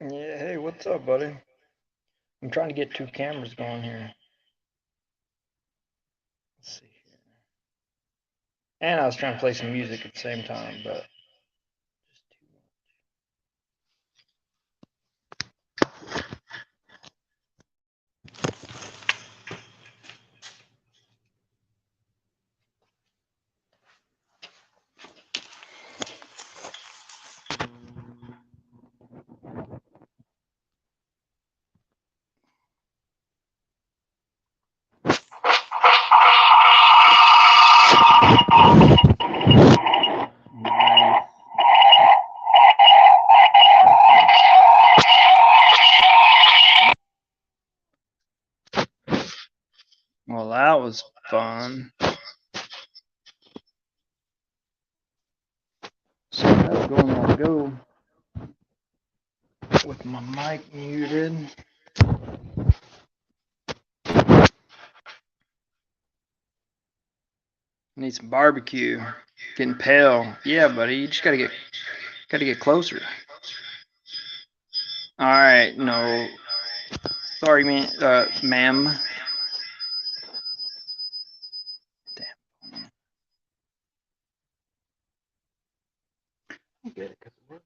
Yeah, hey, what's up, buddy? I'm trying to get two cameras going here. Let's see here. And I was trying to play some music at the same time, but just too much. Well, that was fun. So that's going on go with my mic muted. Need some barbecue. Getting pale. Yeah, buddy, you just gotta get closer. All right, no, sorry, man, ma'am. Damn. I get it, 'cause it worked.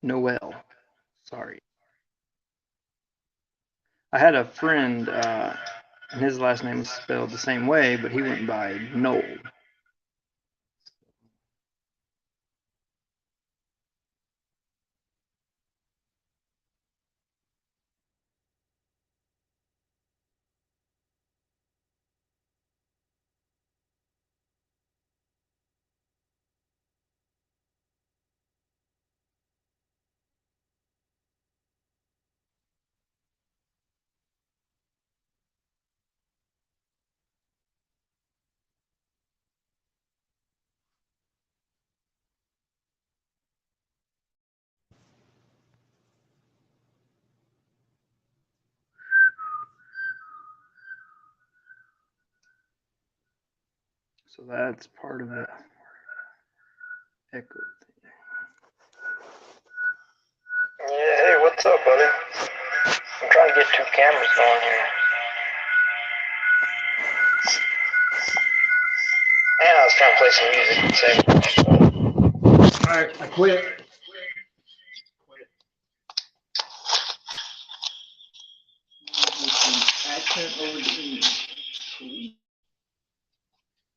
Noel. Sorry. I had a friend, and his last name was spelled the same way, but he went by Noel. So that's part of the echo thing. Yeah, hey, what's up, buddy? I'm trying to get two cameras going here. And I was trying to play some music at the same time. Alright, I quit. Accent over the English.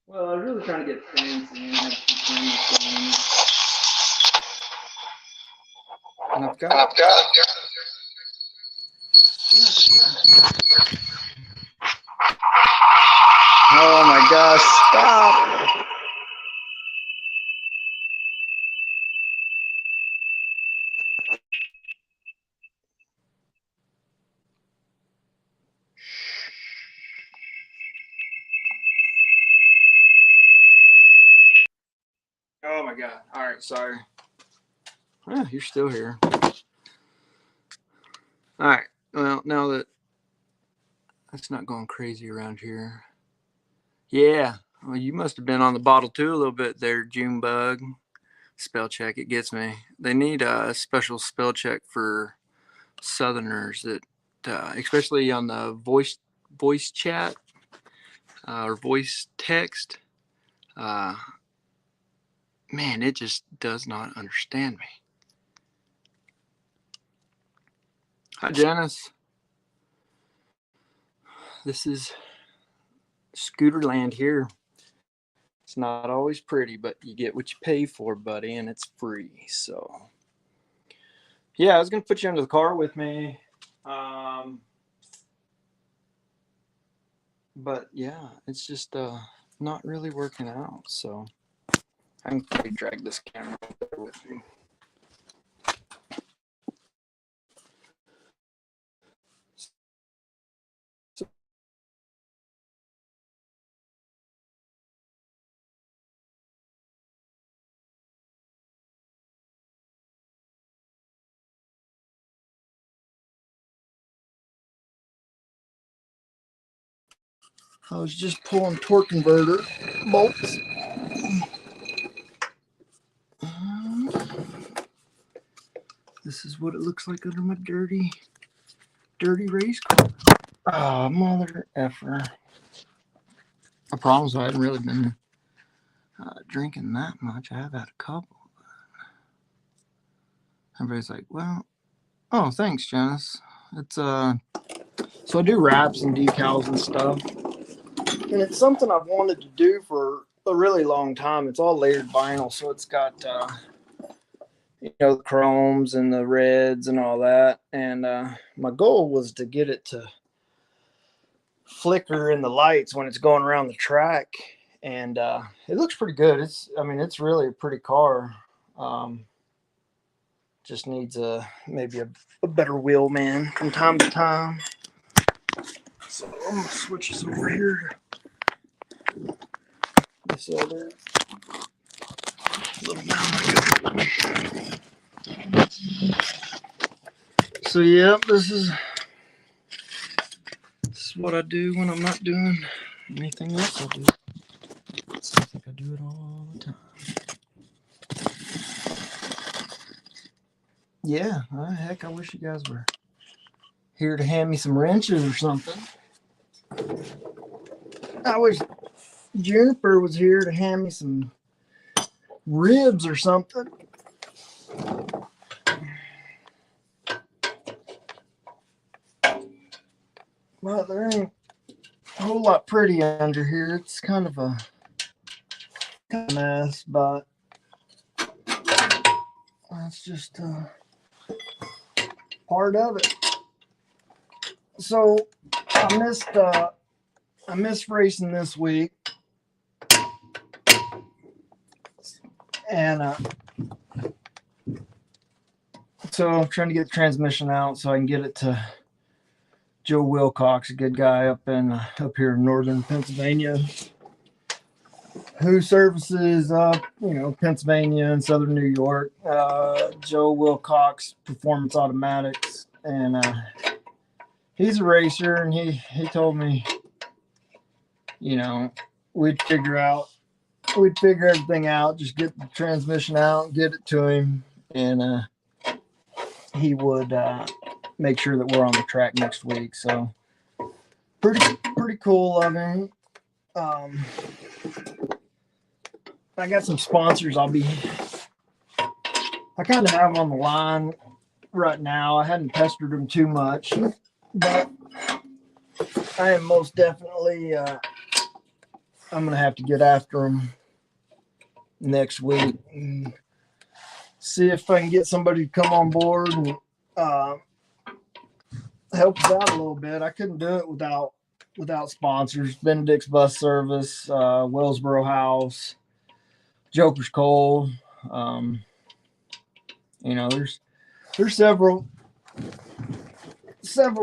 Well, I was really trying to get fancy and have some friends going. And I've got. Oh my gosh, stop! Oh my god. Alright, sorry. Oh, you're still here. Alright, well, now that that's not going crazy around here. Yeah, well, you must have been on the bottle too a little bit there, Junebug. Spell check, it gets me. They need a special spell check for Southerners that, especially on the voice chat or voice text. Uh, man, it just does not understand me. Hi, Janice. This is Scooterland here. It's not always pretty, but you get what you pay for, buddy, and it's free. So, yeah, I was gonna put you under the car with me, but yeah, it's just not really working out. So I can probably drag this camera there with me. I was just pulling torque converter bolts. This is what it looks like under my dirty race car. Oh, mother effer. The problem is I hadn't really been drinking that much. I have had a couple. Everybody's like, well, oh, thanks, Janice. It's so I do wraps and decals and stuff, and it's something I've wanted to do for a really long time. It's all layered vinyl, so it's got you know, the chromes and the reds and all that. And my goal was to get it to flicker in the lights when it's going around the track, and it looks pretty good. It's really a pretty car. Just needs maybe a better wheel man from time to time. So I'm gonna switch this over here to this other little mound. So yeah, this is what I do when I'm not doing anything else. I do. I think I do it all the time. Yeah, heck, I wish you guys were here to hand me some wrenches or something. I wish Juniper was here to hand me some ribs or something. Well, there ain't a whole lot pretty under here. It's kind of a mess, but that's just part of it. So I missed racing this week, and so I'm trying to get the transmission out so I can get it to Joe Wilcox, a good guy up here in northern Pennsylvania, who services Pennsylvania and southern New York. Joe Wilcox Performance Automatics, and he's a racer, and he told me, you know, we'd figure everything out, just get the transmission out, get it to him, and he would make sure that we're on the track next week. So pretty cool of him. I got some sponsors I kind of have on the line right now. I hadn't pestered them too much, but I am most definitely I'm gonna have to get after them next week and see if I can get somebody to come on board and help us out a little bit. I couldn't do it without sponsors. Benedict's Bus Service, Wellsboro House, Joker's Coal. There's several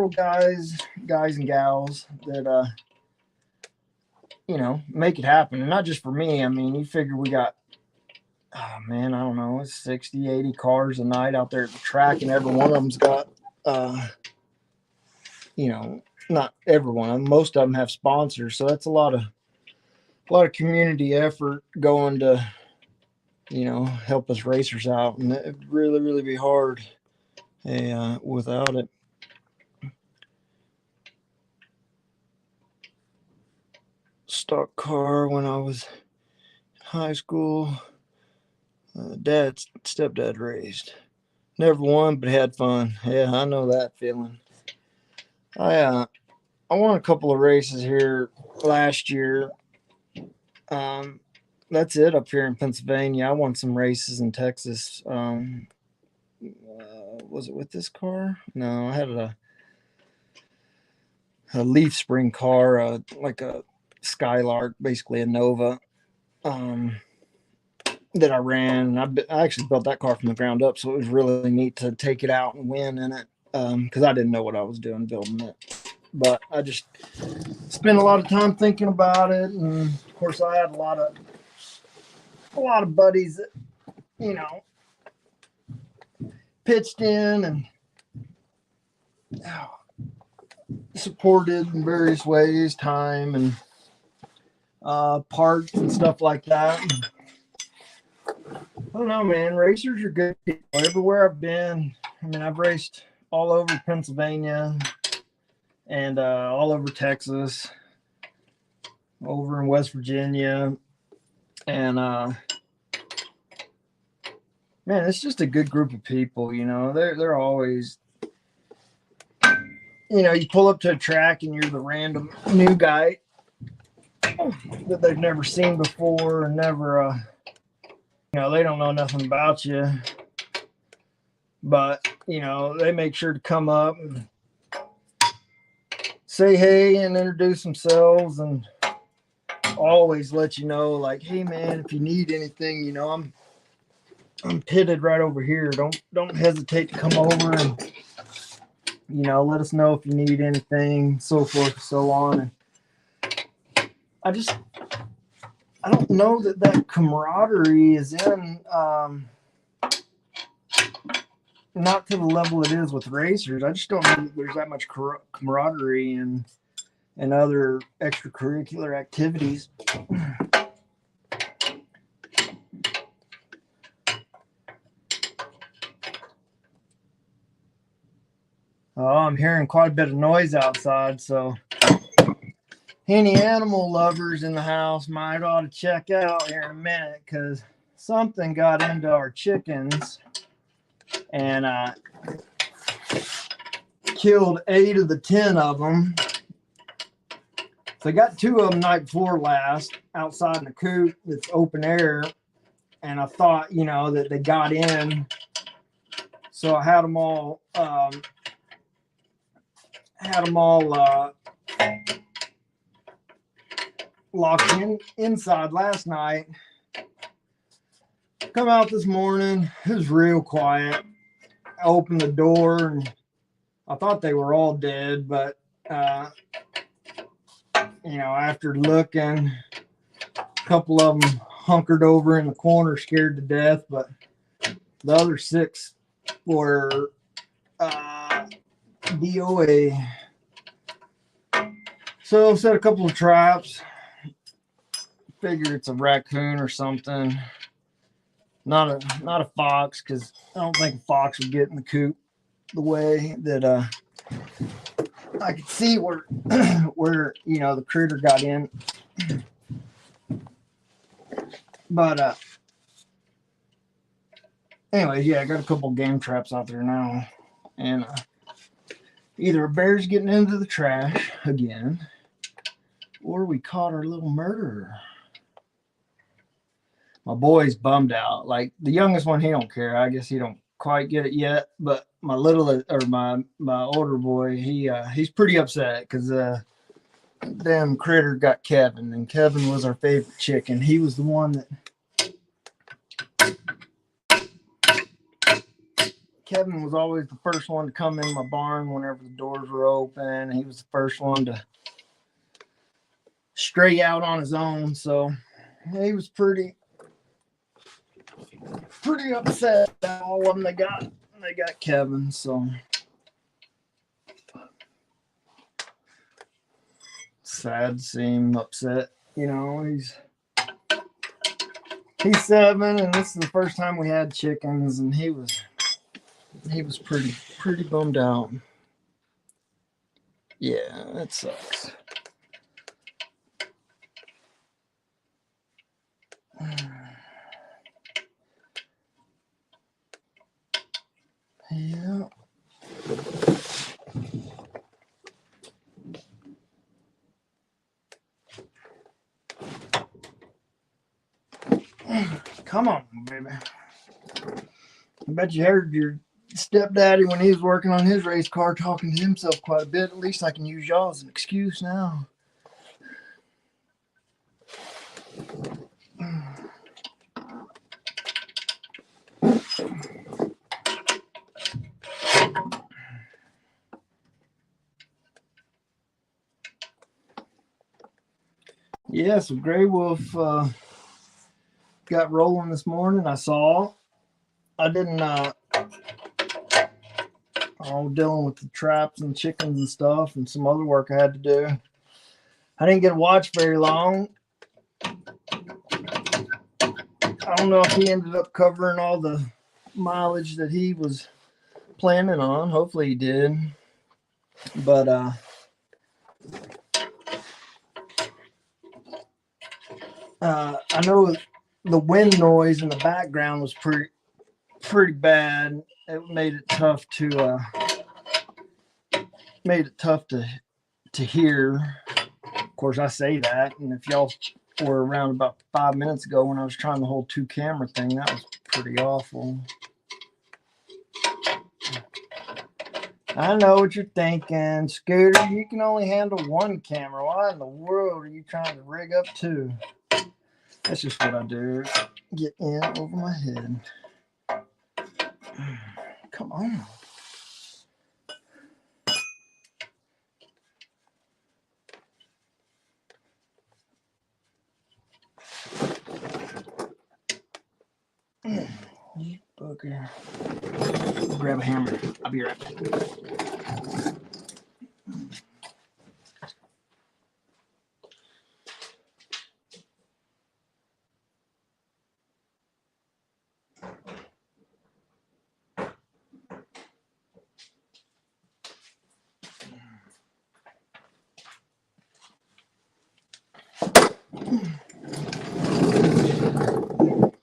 guys and gals that make it happen, and not just for me. I mean, you figure we got, I don't know, 60, 80 cars a night out there at the track, and every one of them's got not every one of them, most of them have sponsors, so that's a lot of community effort going to help us racers out, and it'd really be hard without it. Stock car when I was in high school. Stepdad raced. Never won, but had fun. Yeah, I know that feeling. I won a couple of races here last year. That's it up here in Pennsylvania. I won some races in Texas. Was it with this car? No, I had a leaf spring car, like a Skylark, basically a Nova, that I ran. I actually built that car from the ground up, so it was really neat to take it out and win in it, because I didn't know what I was doing building it. But I just spent a lot of time thinking about it, and of course I had a lot of buddies that pitched in and supported in various ways, time and parts and stuff like that. I don't know, man. Racers are good people. Everywhere I've been, I mean, I've raced all over Pennsylvania and all over Texas, over in West Virginia, and man, it's just a good group of people. You know, they're always, you know, you pull up to a track and you're the random new guy that they've never seen before and never, you know, they don't know nothing about you, but you know, they make sure to come up and say hey and introduce themselves and always let you know, like, hey man, if you need anything, you know, I'm pitted right over here. Don't hesitate to come over and, you know, let us know if you need anything, so forth and so on. And I don't know that camaraderie is in not to the level it is with racers. I just don't know that there's that much camaraderie and other extracurricular activities. Oh, I'm hearing quite a bit of noise outside, so any animal lovers in the house might ought to check out here in a minute, because something got into our chickens and killed 8 of the 10 of them. So I got 2 of them night before last outside in the coop that's open air, and I thought, you know, that they got in, so I had them all locked inside last night. Come out this morning, it was real quiet. I opened the door and I thought they were all dead, but you know, after looking, a couple of them hunkered over in the corner scared to death, but the other 6 were DOA. So set a couple of traps. Figure it's a raccoon or something. Not a fox, because I don't think a fox would get in the coop the way that I could see where you know, the critter got in. But anyways, yeah, I got a couple game traps out there now, and either a bear's getting into the trash again, or we caught our little murderer. My boy's bummed out. Like the youngest one, he don't care. I guess he don't quite get it yet. But my my older boy, he's pretty upset because damn critter got Kevin, and Kevin was our favorite chicken. He was the one that Kevin was always the first one to come in my barn whenever the doors were open. He was the first one to stray out on his own. So he was pretty upset about all of them they got Kevin. So sad to see him upset. You know, he's 7, and this is the first time we had chickens, and he was pretty bummed out. Yeah, that sucks. Yeah. Come on, baby. I bet you heard your stepdaddy when he was working on his race car talking to himself quite a bit. At least I can use y'all as an excuse now. Yeah, so Grey Wolf got rolling this morning. I saw. I didn't. I was dealing with the traps and chickens and stuff, and some other work I had to do. I didn't get to watch very long. I don't know if he ended up covering all the mileage that he was planning on. Hopefully he did. But I know the wind noise in the background was pretty bad. It made it tough to hear. Of course, I say that, and if y'all were around about 5 minutes ago when I was trying the whole 2-camera thing, that was pretty awful. I know what you're thinking, Scooter. You can only handle 1 camera. Why in the world are you trying to rig up 2? That's just what I do. Get in over my head. Come on. You bugger. Grab a hammer. I'll be right back.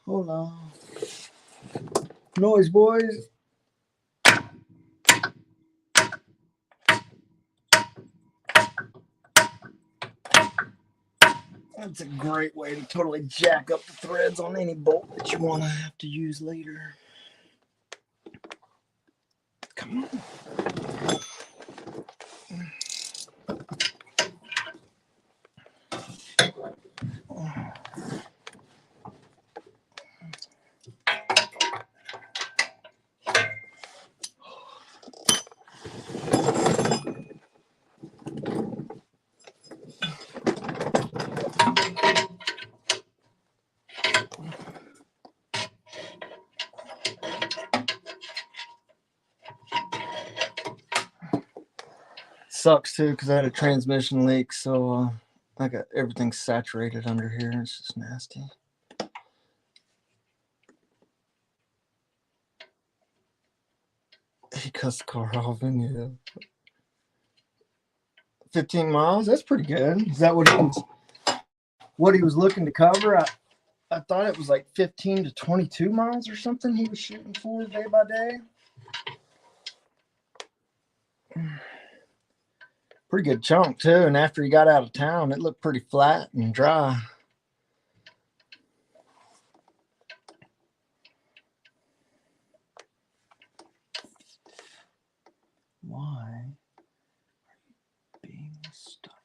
Hold on. Noise, boys. That's a great way to totally jack up the threads on any bolt that you want to have to use later. Come on. Sucks too because I had a transmission leak, so I got everything saturated under here. It's just nasty. He cuts the car off in you. 15 miles? That's pretty good. Is that what he was looking to cover? I thought it was like 15 to 22 miles or something he was shooting for day by day. Pretty good chunk too, and after he got out of town, it looked pretty flat and dry. Why are you being stubborn?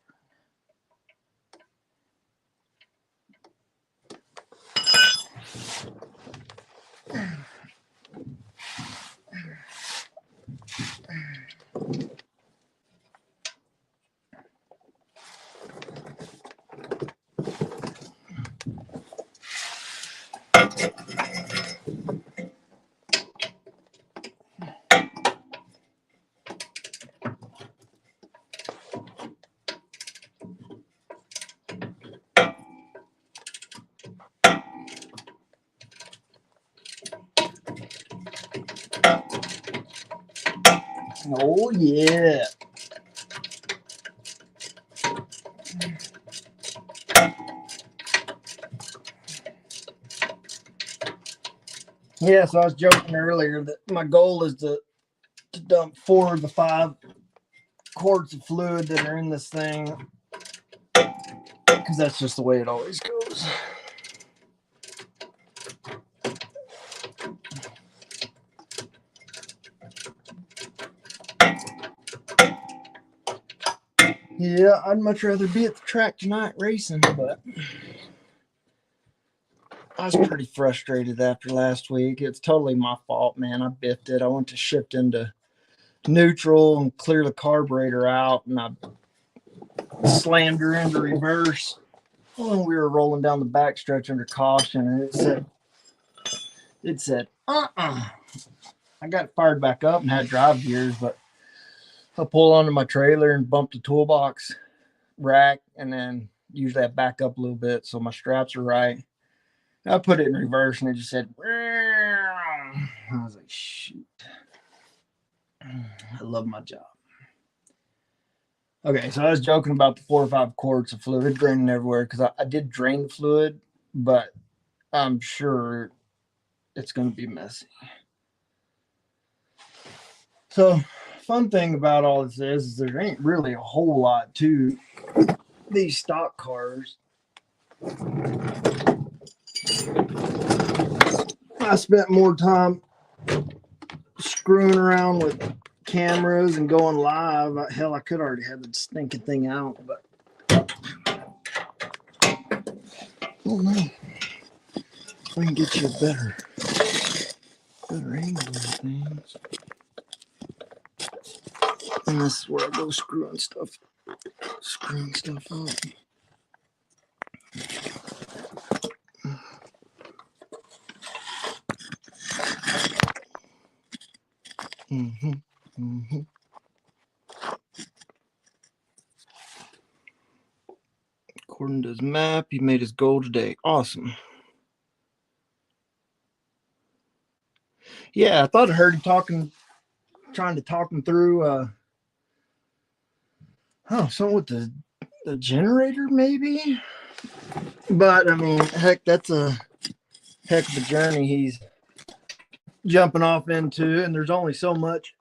Oh yeah. Yeah, so I was joking earlier that my goal is to dump 4 of the 5 quarts of fluid that are in this thing, because that's just the way it always goes. Yeah, I'd much rather be at the track tonight racing, but I was pretty frustrated after last week. It's totally my fault, man. I biffed it. I went to shift into neutral and clear the carburetor out, and I slammed her into reverse when we were rolling down the backstretch under caution, and it said I got it fired back up and had drive gears, but I pull onto my trailer and bump the toolbox rack, and then usually I back up a little bit so my straps are right. I put it in reverse and it just said, I was like, shoot. I love my job. Okay, so I was joking about the 4 or 5 quarts of fluid draining everywhere because I did drain the fluid, but I'm sure it's going to be messy. So, fun thing about all this is there ain't really a whole lot to these stock cars. I spent more time screwing around with cameras and going live. Hell, I could already have the stinking thing out, but oh no, if I can get you a better angle on things. And this is where I go screwing stuff up. According to his map, he made his goal today. Awesome. Yeah, I thought I heard him trying to talk him through something with the generator maybe. But I mean, heck, that's a heck of a journey he's jumping off into, and there's only so much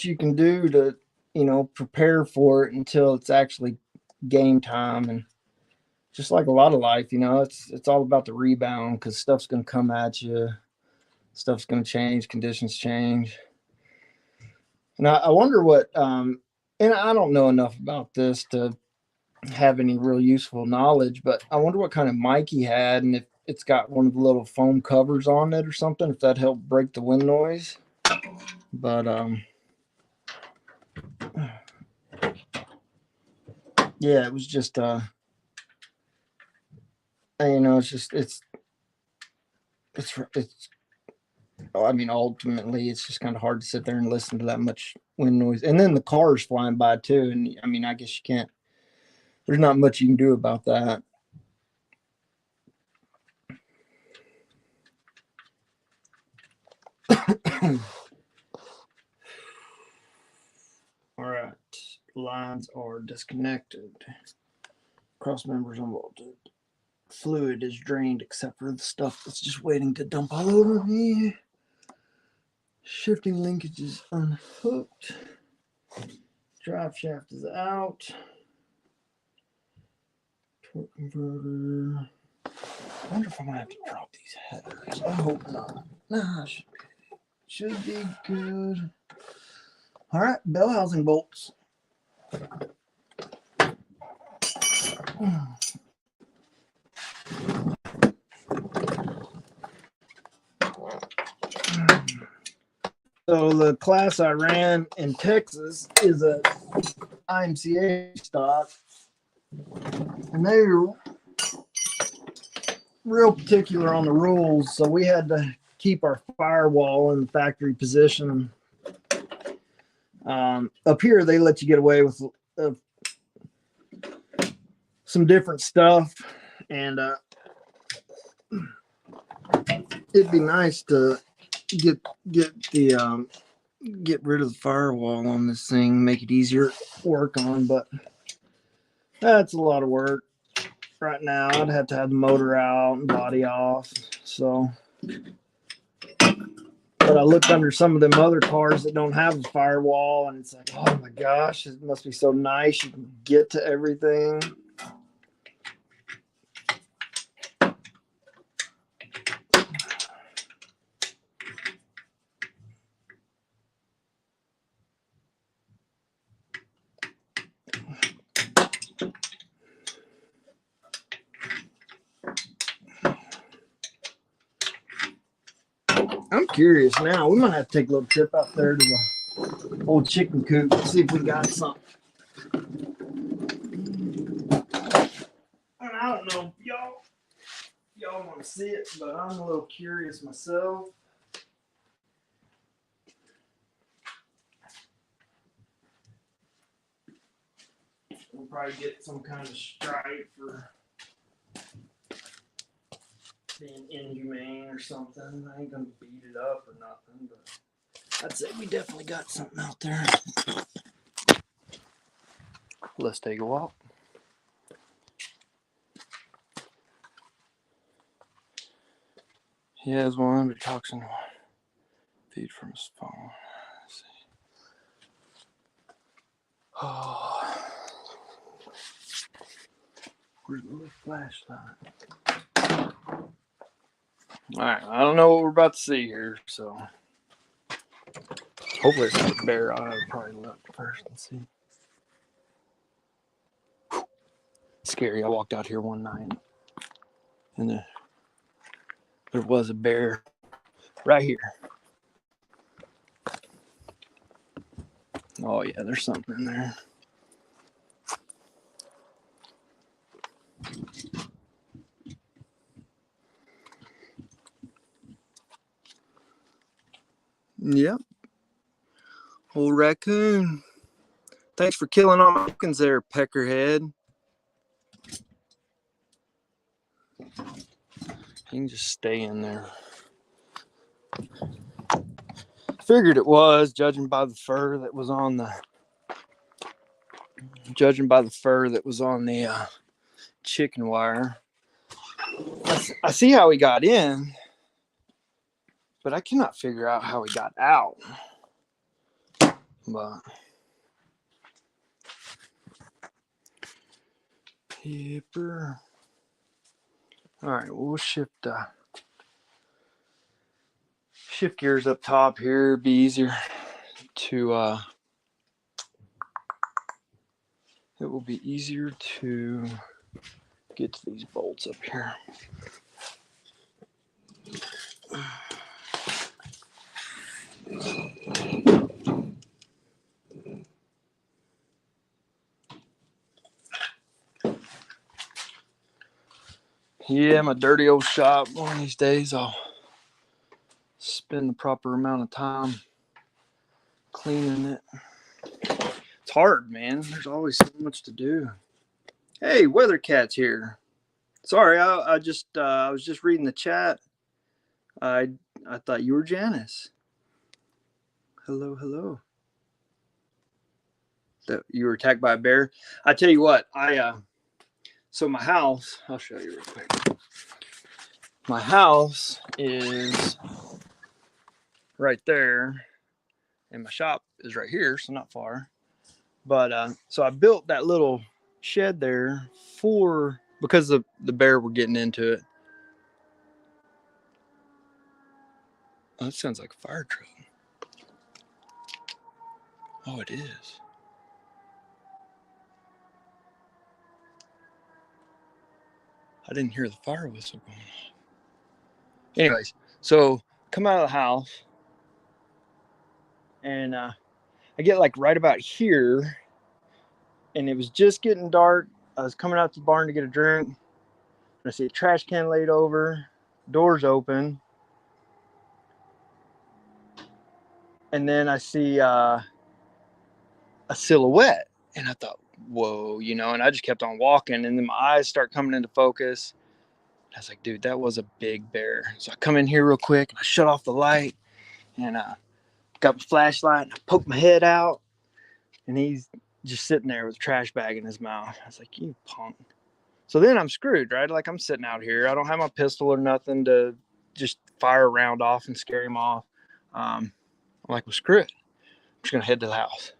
you can do to, prepare for it until it's actually game time. And just like a lot of life, it's all about the rebound because stuff's going to come at you, stuff's going to change, conditions change. And I wonder what, and I don't know enough about this to have any real useful knowledge, but I wonder what kind of mic he had and if it's got one of the little foam covers on it or something, if that helped break the wind noise. But yeah, it was just it's I mean, ultimately it's just kind of hard to sit there and listen to that much wind noise, and then the cars flying by too. And I mean, I guess there's not much you can do about that. All right, lines are disconnected. Cross members unbolted. Fluid is drained except for the stuff that's just waiting to dump all over me. Shifting linkage is unhooked. Drive shaft is out. Torque converter. I wonder if I'm gonna have to drop these headers. I hope not. Nah, should be good. All right, bell housing bolts. So the class I ran in Texas is a IMCA stock, and they're real particular on the rules. So we had to keep our firewall in the factory position. Up here, they let you get away with some different stuff, and it'd be nice to get rid of the firewall on this thing, make it easier to work on, but that's a lot of work. Right now, I'd have to have the motor out and body off. So, but I looked under some of them other cars that don't have a firewall, and it's like, oh my gosh, it must be so nice. You can get to everything. I'm curious now. We might have to take a little trip out there to the old chicken coop and see if we got something. And I don't know if y'all want to see it, but I'm a little curious myself. We'll probably get some kind of stripe or being inhumane or something. I ain't gonna beat it up or nothing, but I'd say we definitely got something out there. Let's take a walk. He has one, but he talks in one. Feed from his phone. Let's see. Oh. Where's the little flashlight? Alright, I don't know what we're about to see here, so hopefully it's not a bear. I'll probably look first and see. Scary. I walked out here one night and there was a bear right here. Oh yeah, there's something in there. Yep. Old raccoon. Thanks for killing all my chickens there, peckerhead. You can just stay in there. Figured it was, judging by the fur that was on the chicken wire. I see how he got in, but I cannot figure out how he got out. But Hipper. All right, we'll shift gears up top here. It'd be easier to it will be easier to get to these bolts up here. Yeah, my dirty old shop. One of these days I'll spend the proper amount of time cleaning it. It's hard, man. There's always so much to do. Hey, Weathercat's here. Sorry, I was just reading the chat. I thought you were Janice. Hello, hello. That you were attacked by a bear. I tell you what, so my house, I'll show you real quick. My house is right there, and my shop is right here, so not far. But so I built that little shed there because the bear were getting into it. Oh, that sounds like a fire truck. Oh, it is. I didn't hear the fire whistle going off. Anyways, so come out of the house, and I get like right about here, and it was just getting dark. I was coming out to the barn to get a drink, and I see a trash can laid over, doors open, and then I see a silhouette, and I thought, whoa, and I just kept on walking, and then my eyes start coming into focus. I was like, dude, that was a big bear. So I come in here real quick, and I shut off the light, and got my flashlight, and I poked my head out, and he's just sitting there with a trash bag in his mouth. I was like, you punk. So then I'm screwed, right? Like, I'm sitting out here. I don't have my pistol or nothing to just fire a round off and scare him off. I'm like, well, screw it. I'm just going to head to the house.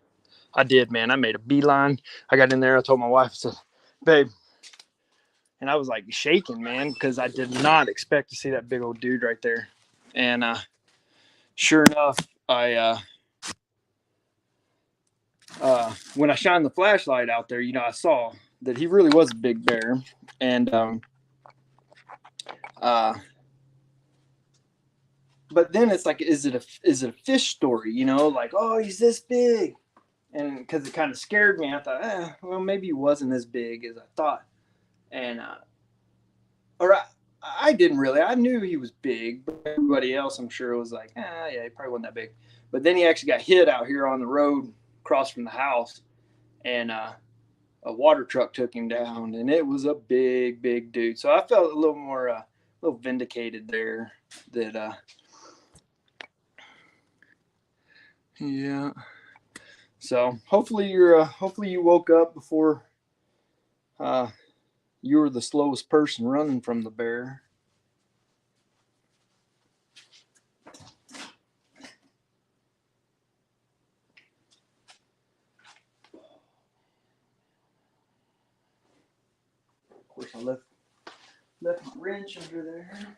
I did, man. I made a beeline. I got in there. I told my wife, I said, babe. And I was like shaking, man, because I did not expect to see that big old dude right there. And sure enough, when I shined the flashlight out there, I saw that he really was a big bear. And but then it's like, is it a fish story? Like, oh, he's this big, and because it kind of scared me, I thought, well, maybe he wasn't as big as I thought, and I didn't really. I knew he was big, but everybody else, I'm sure, was like, yeah, he probably wasn't that big. But then he actually got hit out here on the road across from the house, and a water truck took him down, and it was a big, big dude. So I felt a little more little vindicated there that yeah. So hopefully you woke up before you were the slowest person running from the bear. Of course, I left my wrench under there.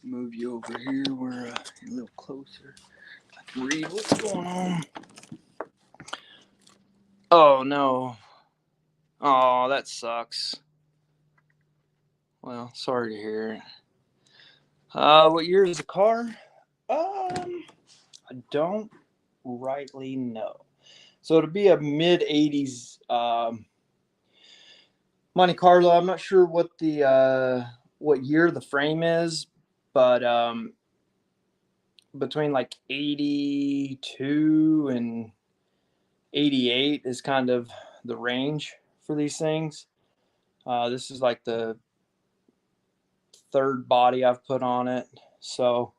Move you over here where you're a little closer. I can read what's going on. Oh no. Oh, that sucks. Well, sorry to hear it. What year is the car? I don't rightly know. So it'll be a mid '80s Monte Carlo. I'm not sure what the what year the frame is, but between like 82 and 88 is kind of the range for these things. This is like the third body I've put on it. So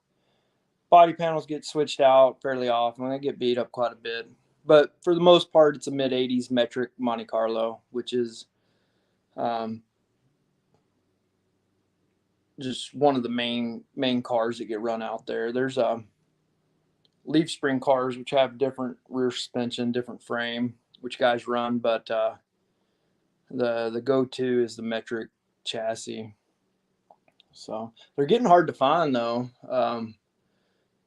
body panels get switched out fairly often. They get beat up quite a bit. But for the most part, it's a mid 80s metric Monte Carlo, which is just one of the main cars that get run out there. There's leaf spring cars, which have different rear suspension, different frame, which guys run, but the go-to is the metric chassis. So they're getting hard to find though.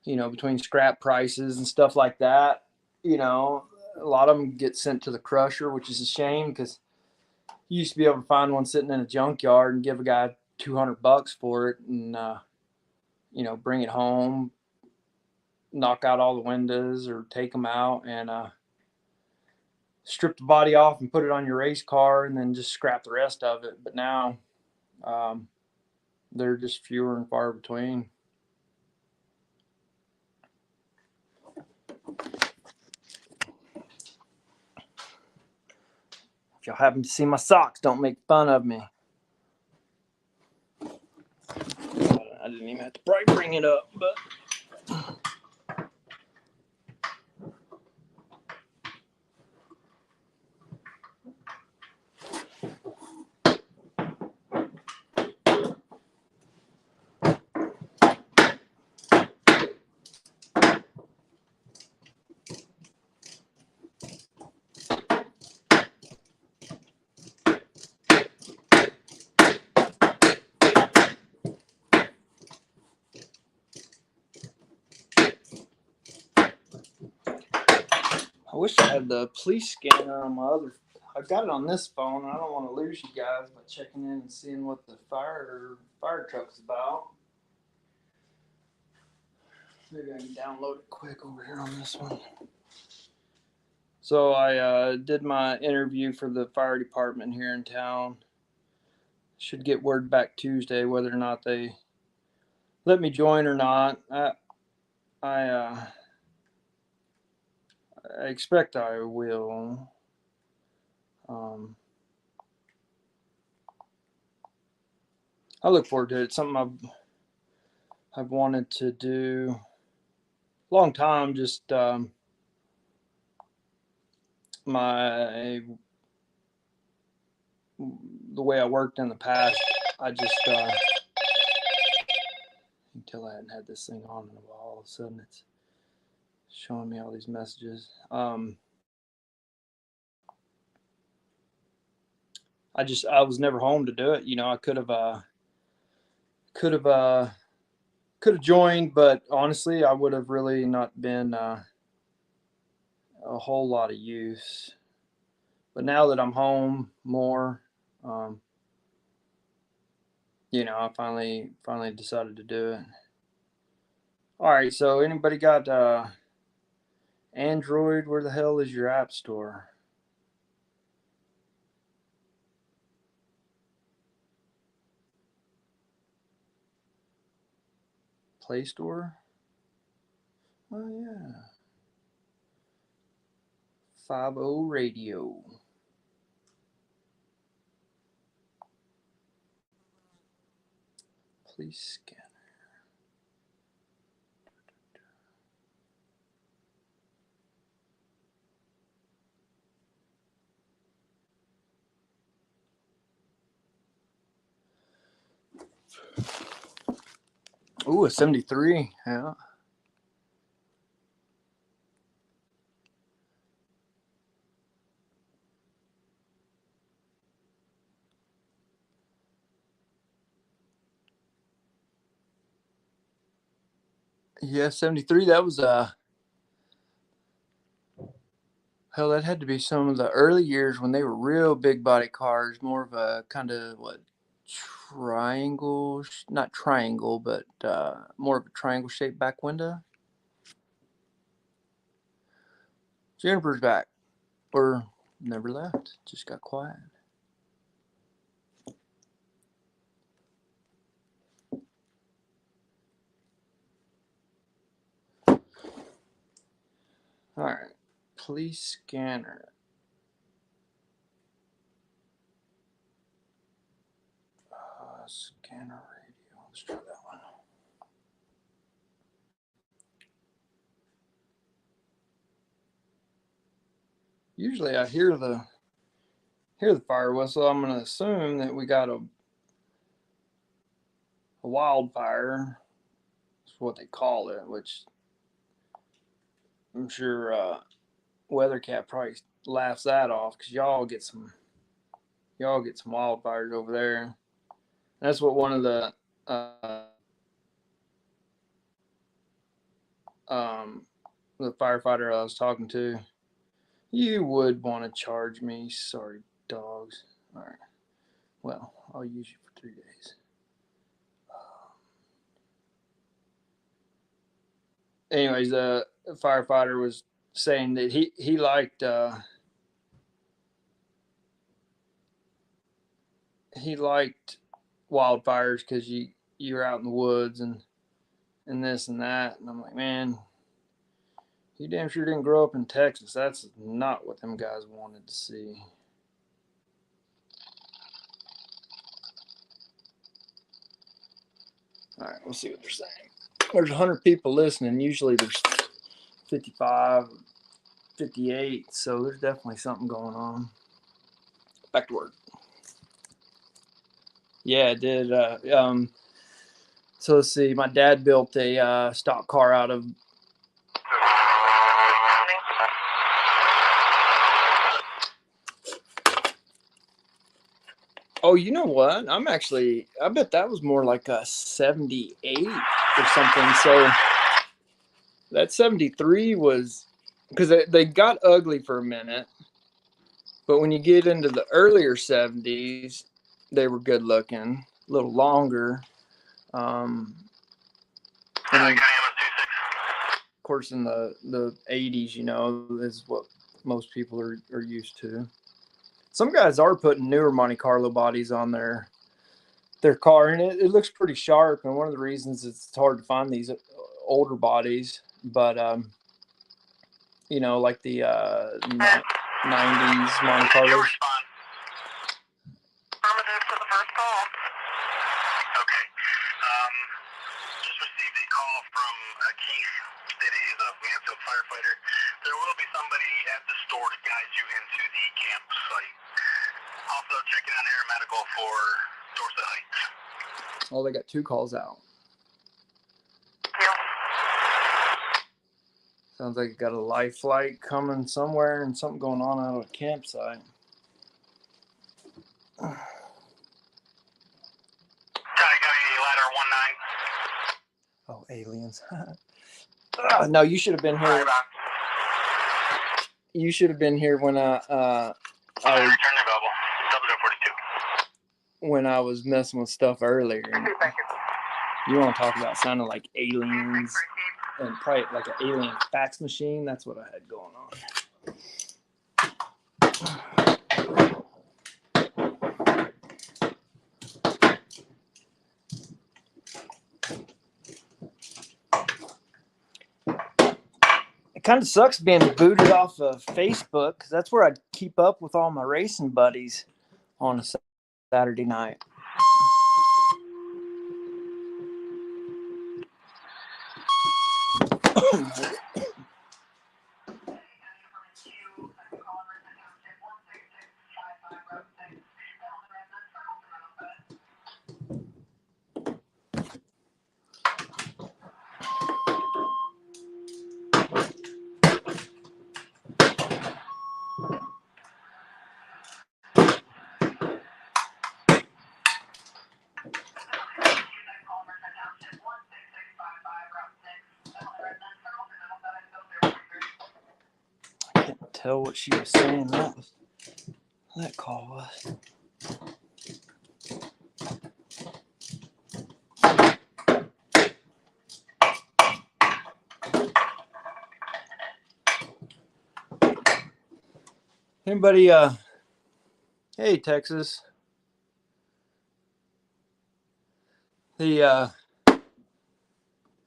Between scrap prices and stuff like that, a lot of them get sent to the crusher, which is a shame because you used to be able to find one sitting in a junkyard and give a guy $200 for it and bring it home, knock out all the windows or take them out and strip the body off and put it on your race car and then just scrap the rest of it. But now they're just fewer and far between. If y'all happen to see my socks, don't make fun of me. I didn't even have to probably bring it up, but I wish I had the police scanner on my other. I got it on this phone. And I don't want to lose you guys by checking in and seeing what the fire truck's about. Maybe I can download it quick over here on this one. So I did my interview for the fire department here in town. Should get word back Tuesday whether or not they let me join or not. I expect I will. I look forward to it. It's something I've wanted to do a long time. Just the way I worked in the past, I just until I hadn't had this thing on in a while. All of a sudden, it's showing me all these messages. I was never home to do it. You know, I could have joined, but honestly, I would have really not been a whole lot of use. But now that I'm home more, you know, I finally decided to do it. All right, so anybody got Android? Where the hell is your app store? Play Store? Oh yeah. 50 Radio. Police scanner. Ooh, a 73. Yeah. Yeah, 73. That was hell, that had to be some of the early years when they were real big body cars, more of a kind of what triangle, not triangle, but more of a triangle shaped back window. Jennifer's back, or never left, just got quiet. All right, police scanner. Scanner radio. Let's try that one. Usually I hear the fire whistle. I'm going to assume that we got a wildfire. That's what they call it, which I'm sure WeatherCat probably laughs that off because y'all get some wildfires over there. That's what one of the firefighter I was talking to. You would want to charge me. Sorry, dogs. All right. Well, I'll use you for 3 days. Anyways, the firefighter was saying that he liked wildfires because you're out in the woods and this and that, and I'm like, man, you damn sure didn't grow up in Texas. That's not what them guys wanted to see. All right, we'll see what they're saying. There's 100 people listening. Usually there's 55, 58, so there's definitely something going on. Back to work. Yeah, it did. So let's see. My dad built a stock car out of. Oh, you know what? I bet that was more like a 78 or something. So that 73 was, because they got ugly for a minute. But when you get into the earlier 70s, they were good looking, a little longer. And then, of course, in the 80s, you know, is what most people are used to. Some guys are putting newer Monte Carlo bodies on their car, and it looks pretty sharp. And one of the reasons it's hard to find these older bodies, but you know, like the 90s Monte Carlos. Affirmative to the first call. Okay. Just received a call from Keith stating he's a Mansfield firefighter. There will be somebody at the store to guide you into the campsite. Also checking on air medical for Dorset Heights. Oh, they got 2 calls out. Yeah. Sounds like it got a life flight coming somewhere and something going on out of a campsite. All aliens. No, you should have been here. You should have been here when Return available. 0042. when I was messing with stuff earlier. You want to talk about sounding like aliens and probably like an alien fax machine? That's what I had going on. It kind of sucks being booted off of Facebook because that's where I keep up with all my racing buddies on a Saturday night. I can't tell what she was saying that call was. Anybody, hey, Texas.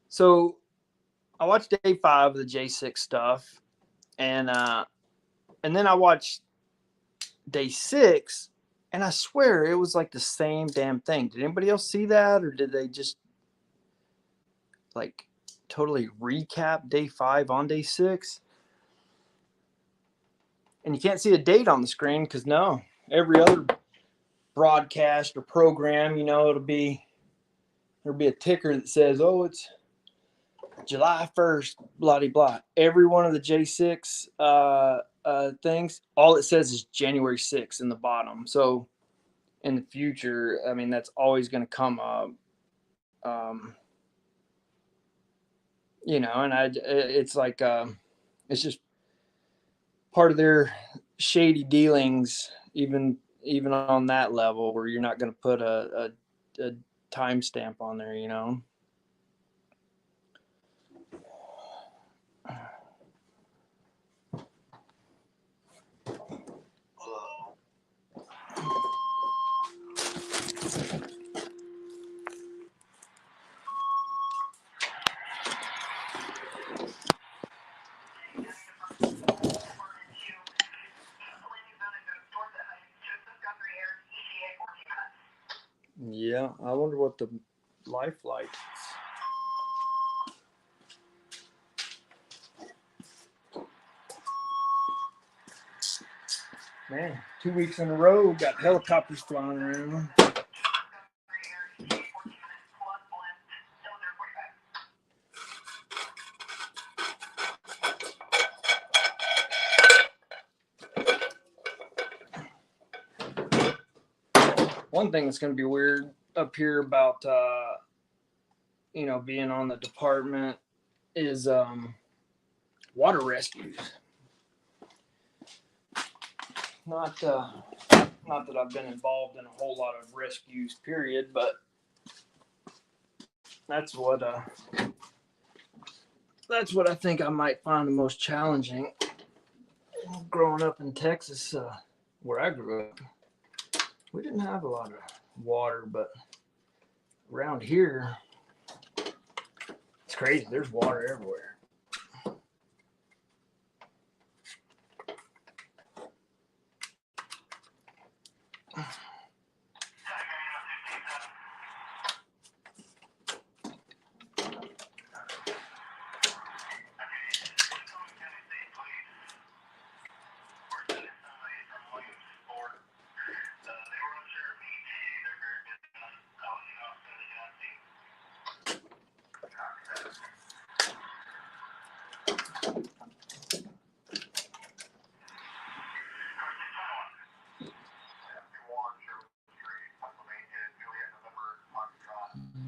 So I watched day 5 of the J6 stuff, and then I watched day 6, and I swear it was like the same damn thing. Did anybody else see that, or did they just like totally recap day 5 on day 6? And you can't see a date on the screen because no, every other broadcast or program, there'll be a ticker that says, oh, it's July 1st, blah, blah, blah. Every one of the J6 things, all it says is January 6th in the bottom. So in the future, I mean, that's always going to come up. And it's like, it's just part of their shady dealings, even on that level where you're not going to put a timestamp on there, Yeah, I wonder what the life like is. Man, 2 weeks in a row, got helicopters flying around. One thing that's going to be weird up here about, being on the department is water rescues. Not that I've been involved in a whole lot of rescues, period, but that's what I think I might find the most challenging. Growing up in Texas, where I grew up, we didn't have a lot of water, but around here, it's crazy. There's water everywhere.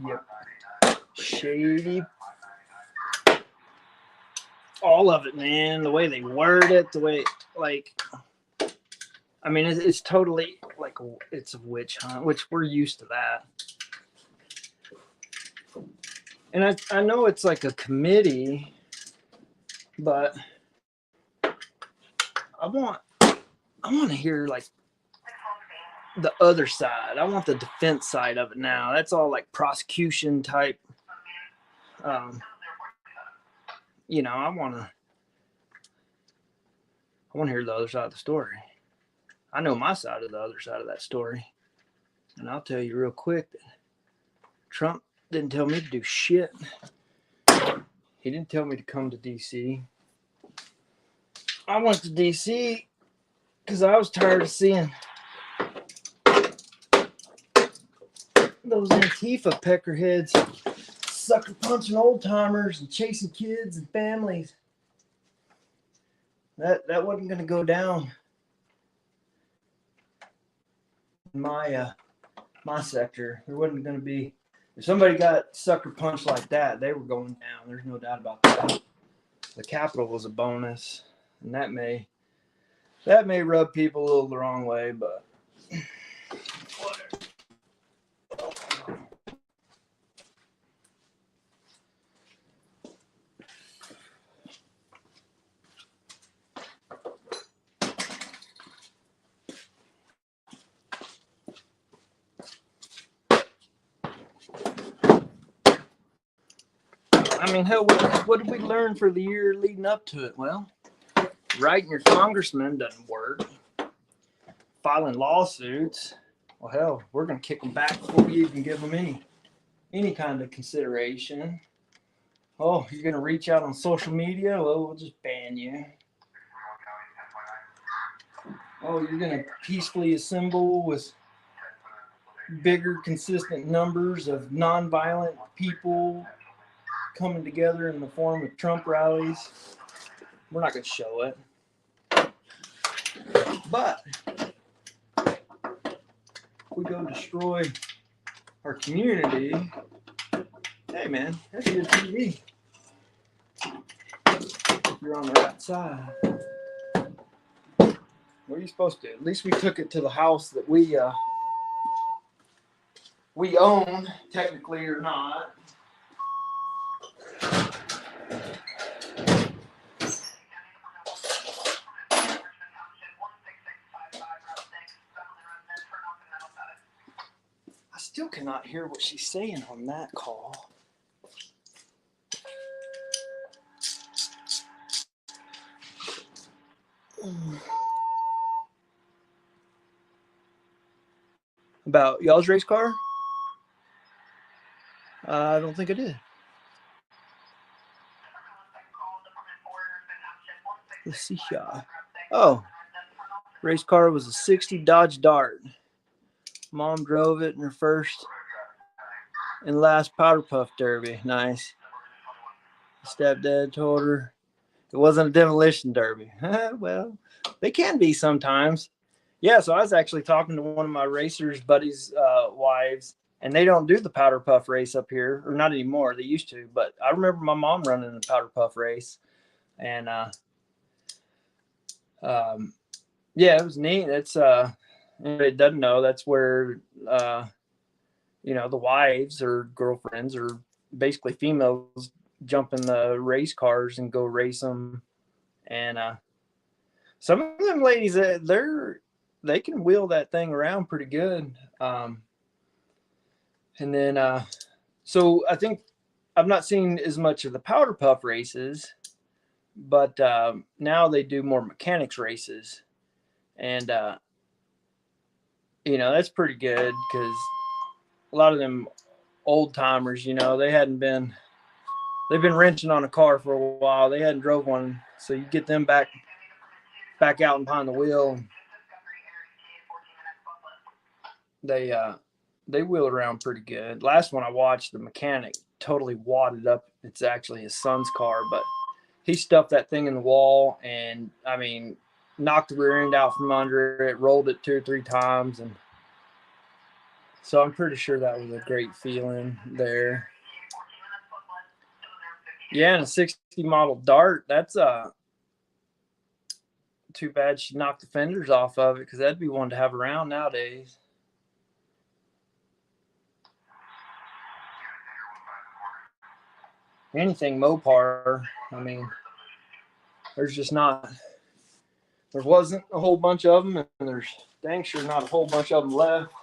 Yep. Shady all of it, man. The way they word it, the way, like, I mean, it's totally like it's a witch hunt, which we're used to that. And I know it's like a committee, but I want to hear like the other side. I want the defense side of it now. That's all like prosecution type. You know, I want to hear the other side of the story. I know my side of the other side of that story. And I'll tell you real quick that Trump didn't tell me to do shit. He didn't tell me to come to D.C. I went to D.C. because I was tired of seeing those Antifa peckerheads sucker punching old timers and chasing kids and families. That wasn't going to go down in my sector. There wasn't going to be. If somebody got sucker punched like that, they were going down. There's no doubt about that. The Capitol was a bonus, and that may rub people a little the wrong way, but whatever. I mean, hell, what did we learn for the year leading up to it? Well, writing your congressman doesn't work. Filing lawsuits, well, hell, we're going to kick them back before we even give them any kind of consideration. Oh, you're going to reach out on social media? Well, we'll just ban you. Oh, you're going to peacefully assemble with bigger, consistent numbers of nonviolent people coming together in the form of Trump rallies. We're not going to show it. But if we go destroy our community, hey man, that's your TV. If you're on the right side. What are you supposed to do? At least we took it to the house that we own, technically or not. I still cannot hear what she's saying on that call. About y'all's race car? I don't think I did. Let's see here. Oh, race car was a 60 Dodge Dart. Mom drove it in her first and last Powder Puff Derby. Nice. Stepdad told her it wasn't a demolition derby. Well, they can be sometimes. Yeah, so I was actually talking to one of my racers' buddies' wives, and they don't do the Powder Puff race up here, or not anymore. They used to, but I remember my mom running the Powder Puff race, and yeah, it was neat. It's anybody that doesn't know, that's where you know, the wives or girlfriends or basically females jump in the race cars and go race them. And some of them ladies, they can wheel that thing around pretty good. And then so I think I've not seen as much of the Powder Puff races, but now they do more mechanics races. And you know, that's pretty good because a lot of them old timers, you know, they've been wrenching on a car for a while. They hadn't drove one, so you get them back out and behind the wheel. They wheel around pretty good. Last one I watched, the mechanic totally wadded up. It's actually his son's car, but he stuffed that thing in the wall and, I mean, knocked the rear end out from under it, rolled it 2 or 3 times, and so I'm pretty sure that was a great feeling there. Yeah, and a 60 model Dart. That's too bad she knocked the fenders off of it, because that'd be one to have around nowadays. Anything Mopar, I mean, there's just not, there wasn't a whole bunch of them, and there's dang sure not a whole bunch of them left.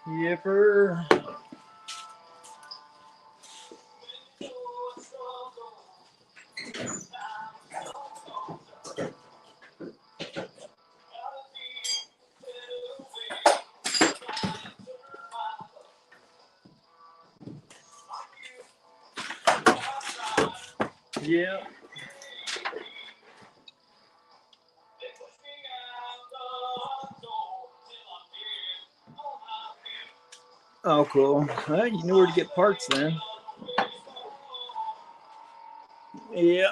Yipper. Yeah. Oh, cool. Well, you knew where to get parts then. Yeah.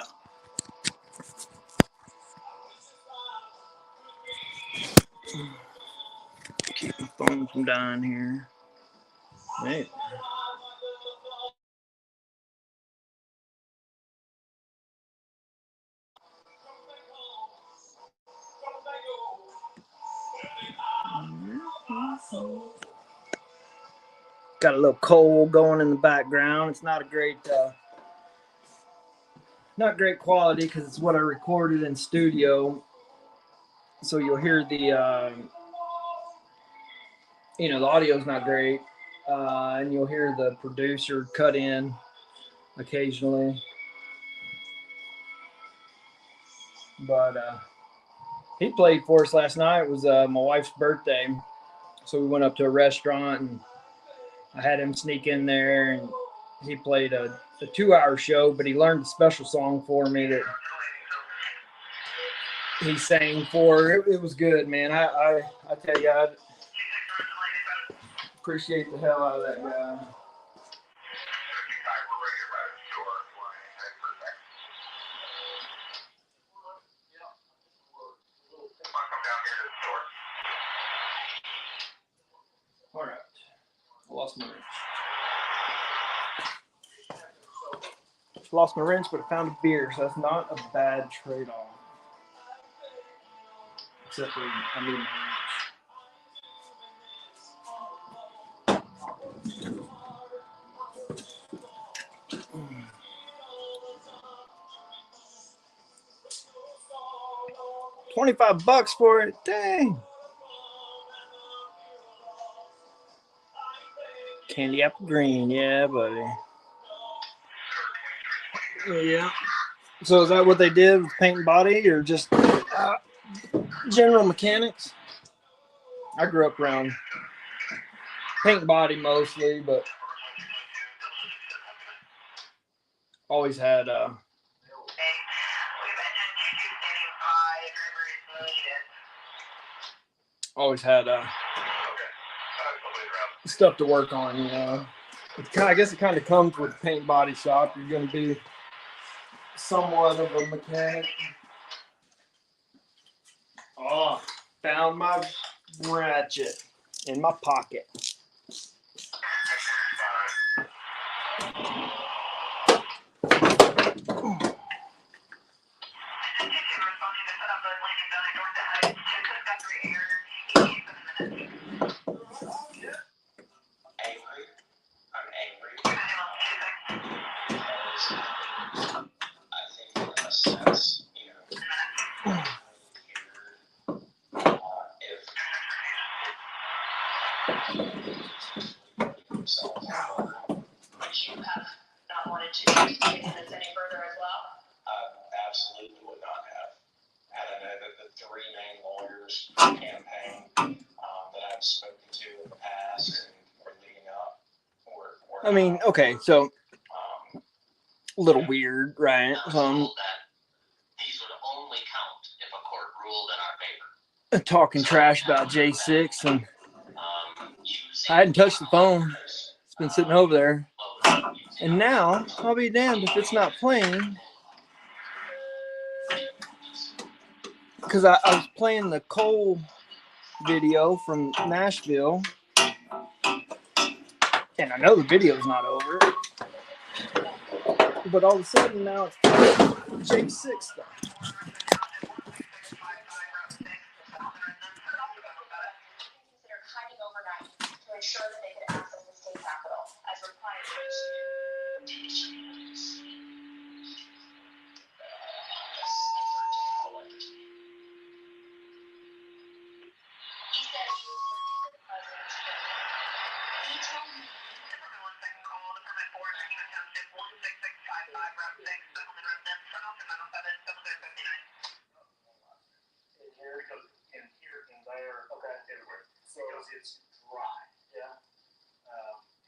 Keep my phone from dying here. Hey. Got a little coal going in the background. It's not a great, not great quality, because it's what I recorded in studio. So you'll hear the, you know, the audio's not great, and you'll hear the producer cut in occasionally. But he played for us last night. It was my wife's birthday, so we went up to a restaurant, and I had him sneak in there, and he played a 2-hour show, but he learned a special song for me that he sang for. It was good, man. I tell you, I appreciate the hell out of that guy. All right, I lost my wrench. Lost my wrench, but I found a beer, so that's not a bad trade-off. Except for I need my wrench. $25 for it, dang. Candy apple green, yeah, buddy. Yeah. So is that what they did with paint and body, or just general mechanics? I grew up around paint and body mostly, but Always had stuff to work on, you know. I guess it kind of comes with paint body shop. You're going to be somewhat of a mechanic. Oh, found my ratchet in my pocket. You have not wanted to take this any further as well? Absolutely would not have. And I know that the three main lawyers campaign that I've spoken to in the past and were leading up were I mean, okay, so a little weird, right? These would only count if a court ruled in our favor. Talking trash about J6, and I hadn't touched the phone. It's been sitting over there. And now, I'll be damned if it's not playing. Because I was playing the Cole video from Nashville. And I know the video's not over. But all of a sudden now it's J6 stuff. Hiding overnight to ensure that they could access the state capitol as required. He said he was working with the president's trip. He told me. So it's dry. Yeah.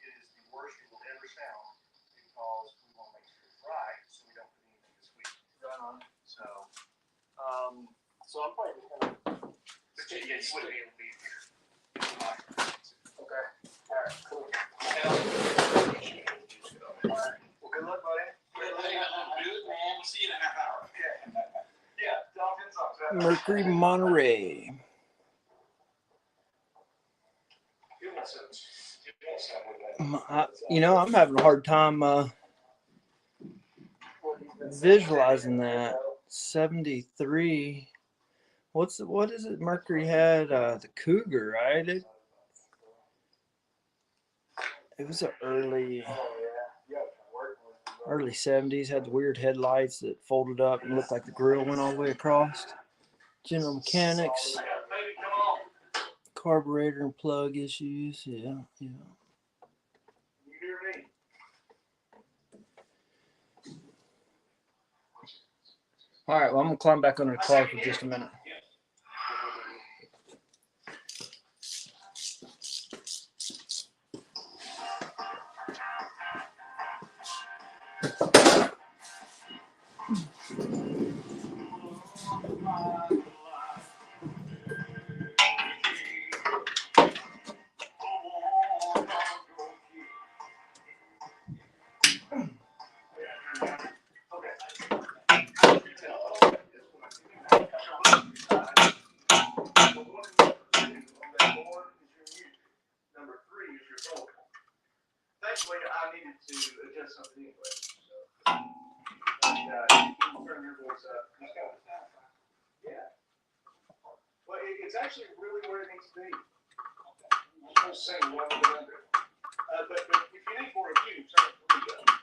It is the worst it will ever sound because we want to make sure it's dry so we don't put anything this week. Right on. So I'm probably just gonna. Yeah, you wouldn't be able to be here. Okay. All right. Cool. All right. Well, good luck, buddy. Good, man. We'll see you in a half hour. Okay. Yeah. Dolphins on Mercury Monterey. You know, I'm having a hard time visualizing that. 73. What is it? Mercury had the Cougar, right? It was an early 70s. Had the weird headlights that folded up and looked like the grill went all the way across. General Mechanics. Carburetor and plug issues. Yeah. All right, well, I'm going to climb back under the car for just a minute. Thankfully, I needed to adjust something anyway. So, and you can turn your voice up. Yeah. Well, it's actually really where it needs to be. I'm supposed to sing 1 to 100. But if you need more of you, turn it 3 up.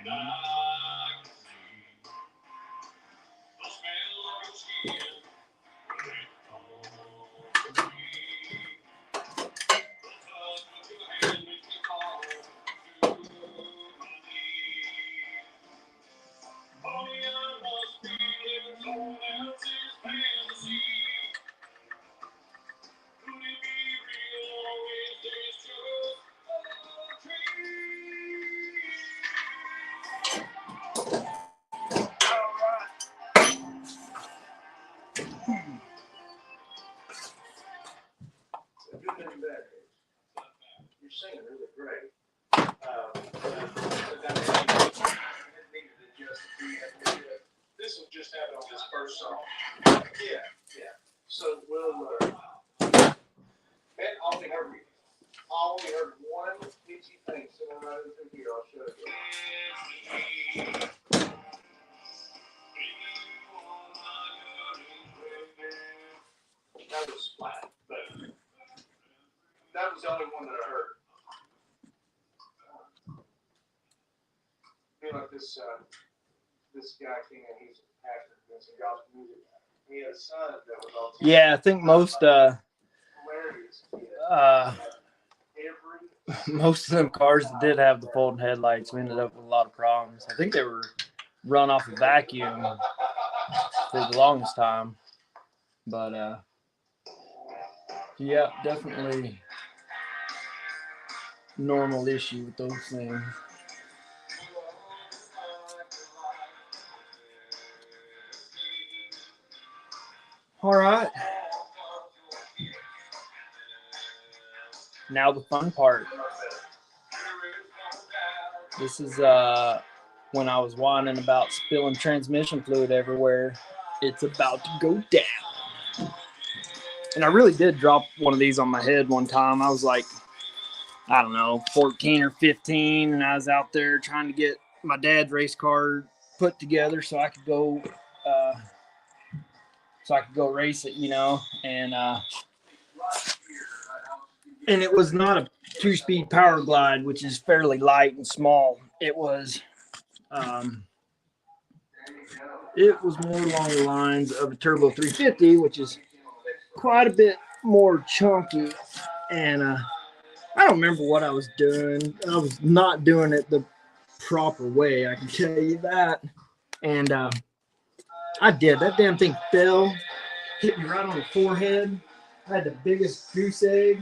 You're singing really great. This will just happen on this first song. Yeah. So we'll. I only heard one pitchy thing, so I'm right through here. I'll show you. That was flat, but that was the only one that I heard. I feel like this guy came in. He's a pastor in some gospel music. He had a son that was all. Yeah, I think most Hilarious kid. most of them cars that did have the folding headlights, we ended up with a lot of problems. I think they were run off a vacuum for the longest time, but yeah, definitely normal issue with those things. All right. Now the fun part. This is when I was whining about spilling transmission fluid everywhere. It's about to go down. And I really did drop one of these on my head one time. I was like, I don't know, 14 or 15, and I was out there trying to get my dad's race car put together so I could go race it, you know. And it was not a 2-speed power glide, which is fairly light and small. It was more along the lines of a Turbo 350, which is quite a bit more chunky. And I don't remember what I was doing. I was not doing it the proper way, I can tell you that. And I did. That damn thing fell, hit me right on the forehead. I had the biggest goose egg.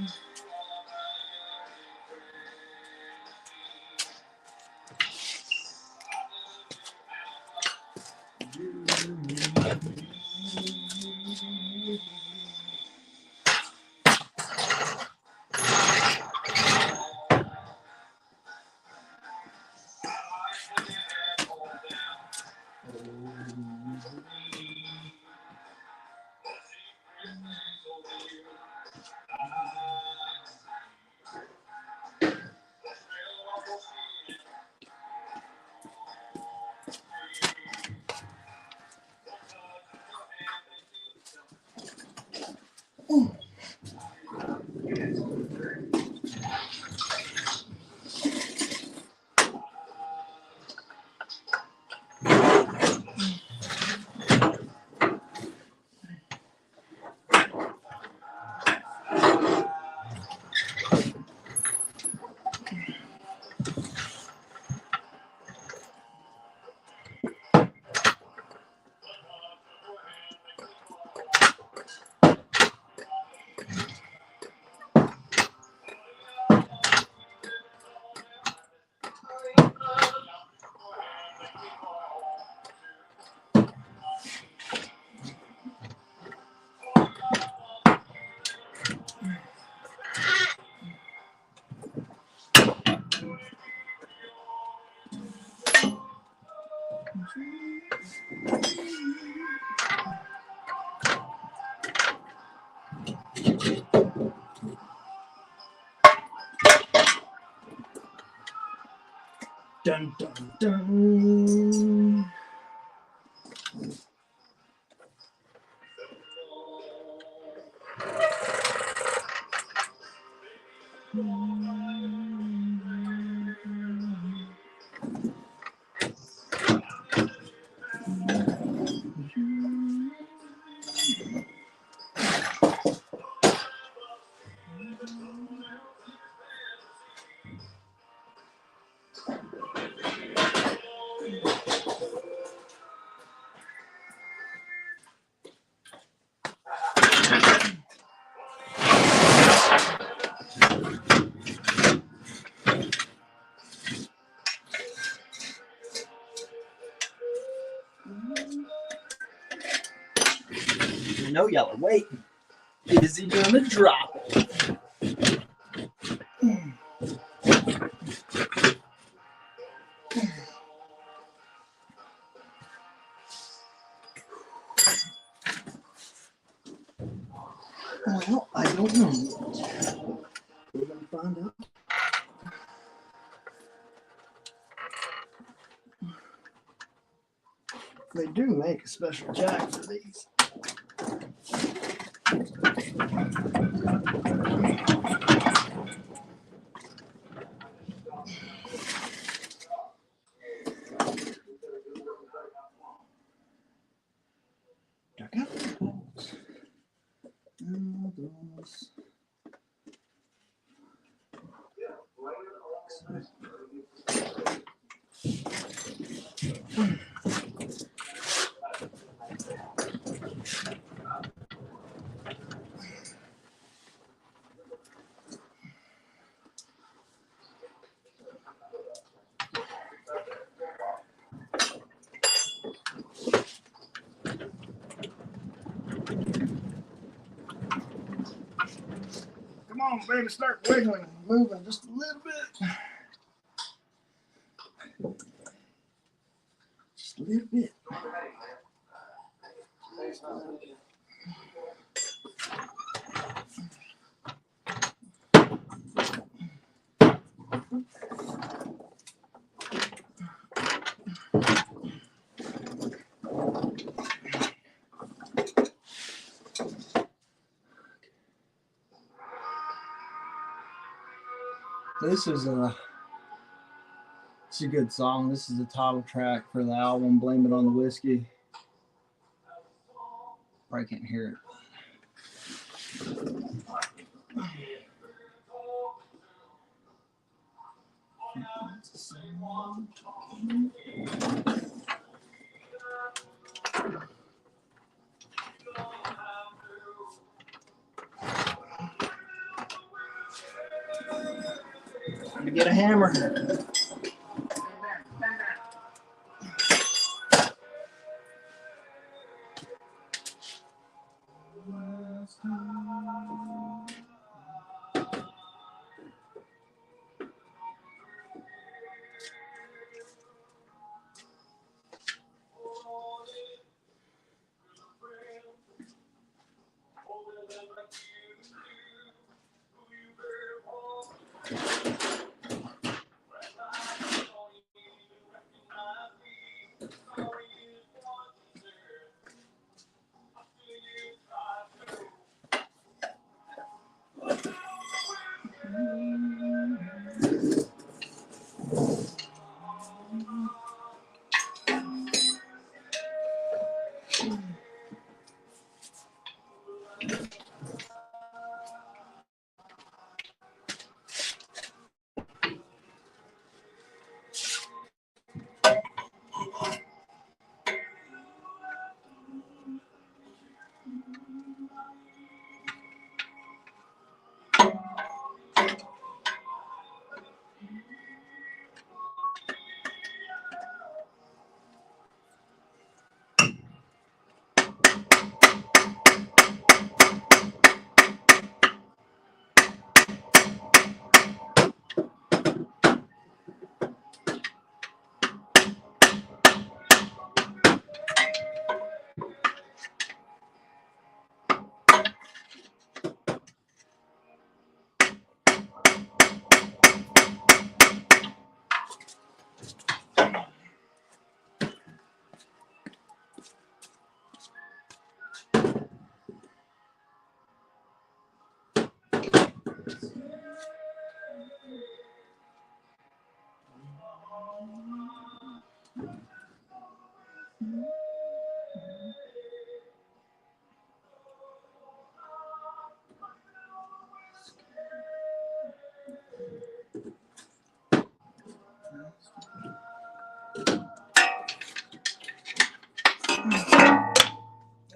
Dun, dun, dun. I know y'all are waiting. Is he gonna drop it? Well, I don't know. We're gonna find out. They do make a special jack for these. Duck out the bolts. And those. Come on, baby, start wiggling, moving just a little bit. Just a little bit. This is it's a good song. This is the title track for the album, Blame It on the Whiskey. Probably can't hear it. Time to get a hammer.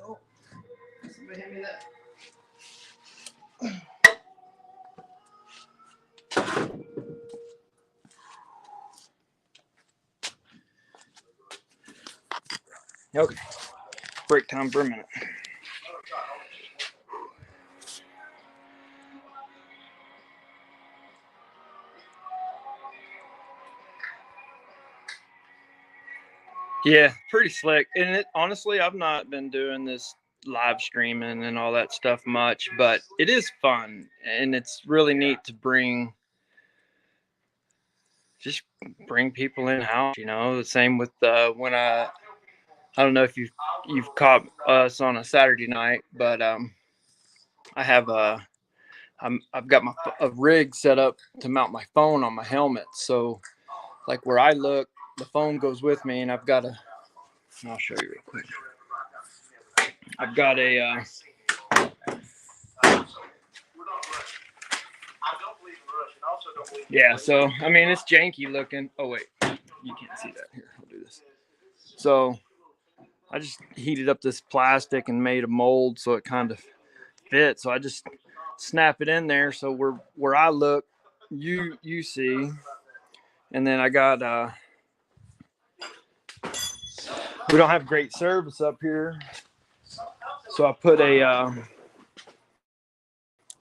Oh, somebody hand me that. Okay, break time for a minute. Yeah, pretty slick. And it, honestly, I've not been doing this live streaming and all that stuff much, but it is fun and it's really neat to just bring people in house. You know, the same with when I don't know if you've caught us on a Saturday night, but I have I've got a rig set up to mount my phone on my helmet, so like where I look, the phone goes with me, and I've got a. I'll show you real quick. I've got a. Yeah, so I mean it's janky looking. Oh wait, you can't see that. Here, I'll do this. So I just heated up this plastic and made a mold so it kind of fits. So I just snap it in there. So where I look, you see, and then I got we don't have great service up here, so I put I